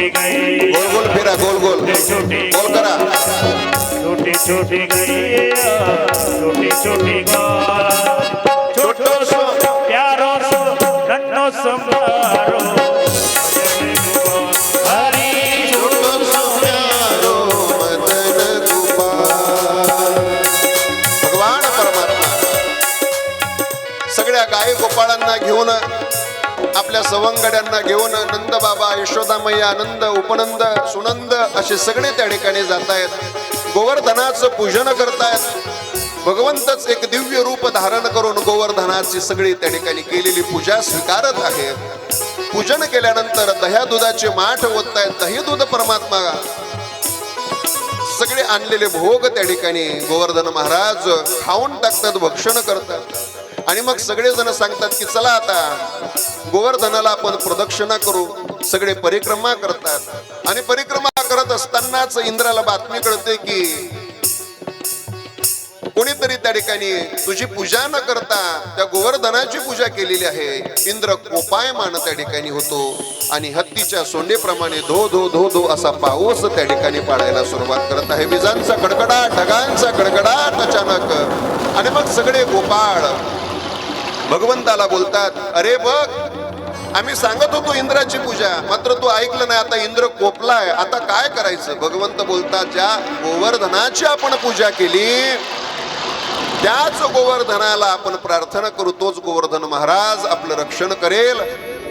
छोटी गैया गोल गोल फिरा गोल गोल छोटी गोल करा छोटी छोटी गैया छोटी छोटी गाय छोटो सो प्यारो सो नन्नो सो मारो हरी छोटो सो प्यारो मदन गोपाळ. भगवान परमात्मा सगळ्या गाय गोपाळांना घेऊन आपल्या सवंगड्यांना घेऊन नंद बाबा यशोदामय्या आनंद उपनंद सुनंद असे सगळे त्या ठिकाणी जात आहेत. गोवर्धनाचं पूजन करतायत. भगवंतच एक दिव्य रूप धारण करून गोवर्धनाची सगळी त्या ठिकाणी केलेली पूजा स्वीकारत आहेत. पूजन केल्यानंतर दह्या दुधाचे माठ ओततायत. दही दूध परमात्मा सगळे आणलेले भोग त्या ठिकाणी गोवर्धन महाराज खाऊन टाकतात, भक्षण करतात. आणि मग सगळेजण सांगतात की चला आता गोवर्धनाला आपण प्रदक्षिणा करू. सगळे परिक्रमा करतात आणि परिक्रमा करत असतानाच इंद्राला बातमी कळते की कोणीतरी त्या ठिकाणी तुझी पूजा न करता त्या गोवर्धनाची पूजा केलेली आहे. इंद्र कोपायमान त्या ठिकाणी होतो आणि हत्तीच्या सोंडेप्रमाणे धो धो धो धो असा पाऊस त्या ठिकाणी पाडायला सुरुवात करत आहे. विजांचा कडकडाट, ढगांचा कडकडाट अचानक. आणि मग सगळे गोपाळ भगवंताला बोलतात, अरे बघ आम्ही सांगत होतो इंद्राची पूजा, मात्र तू ऐकलं नाही. आता इंद्र कोपलाय, आता काय करायचं? भगवंत बोलतात, ज्या गोवर्धनाची आपण पूजा केली त्याच गोवर्धनाला आपण प्रार्थना करू. तोच गोवर्धन महाराज आपलं रक्षण करेल.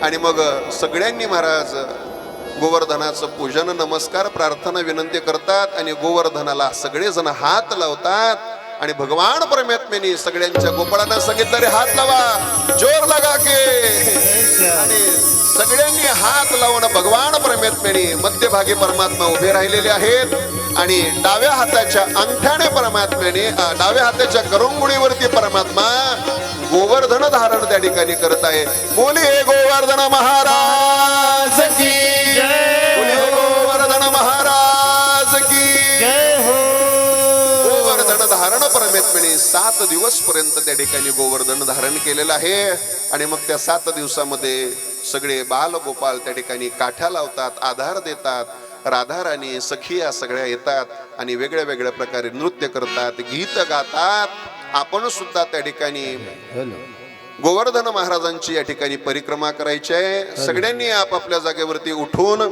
आणि मग सगळ्यांनी महाराज गोवर्धनाचं पूजन, नमस्कार, प्रार्थना, विनंती करतात आणि गोवर्धनाला सगळेजण हात लावतात. आणि भगवान परमात्म्याने सगळ्यांच्या गोपाळांना सांगितलं, रे हात लावा, जोर लगा के. आणि सगळ्यांनी हात लावून भगवान परमात्म्याने मध्यभागी परमात्मा उभे राहिलेले आहेत. आणि डाव्या हाताच्या अंगठ्याने परमात्म्याने, डाव्या हाताच्या करंगुळीवरती परमात्मा गोवर्धन धारण त्या ठिकाणी करत आहे. बोलिये गोवर्धन महाराज की जय. बोलिये गोवर्धन महाराज की जय हो. गोवर्धन धारण परमात्म्याने 7 दिवस पर्यंत त्या ठिकाणी गोवर्धन धारण केलेलं आहे. आणि मग त्या 7 दिवसामध्ये सगळे बाल गोपाल त्या ठिकाणी काठ्या लावतात, आधार देतात. राधा राणी सखिया सगळ्या येतात आणि वेगळ्या वेगळ्या प्रकारे नृत्य करतात, गीत गातात. आपण सुद्धा त्या ठिकाणी गोवर्धन महाराजांची या ठिकाणी परिक्रमा करायची आहे. सगळ्यांनी आपापल्या जागेवरती उठून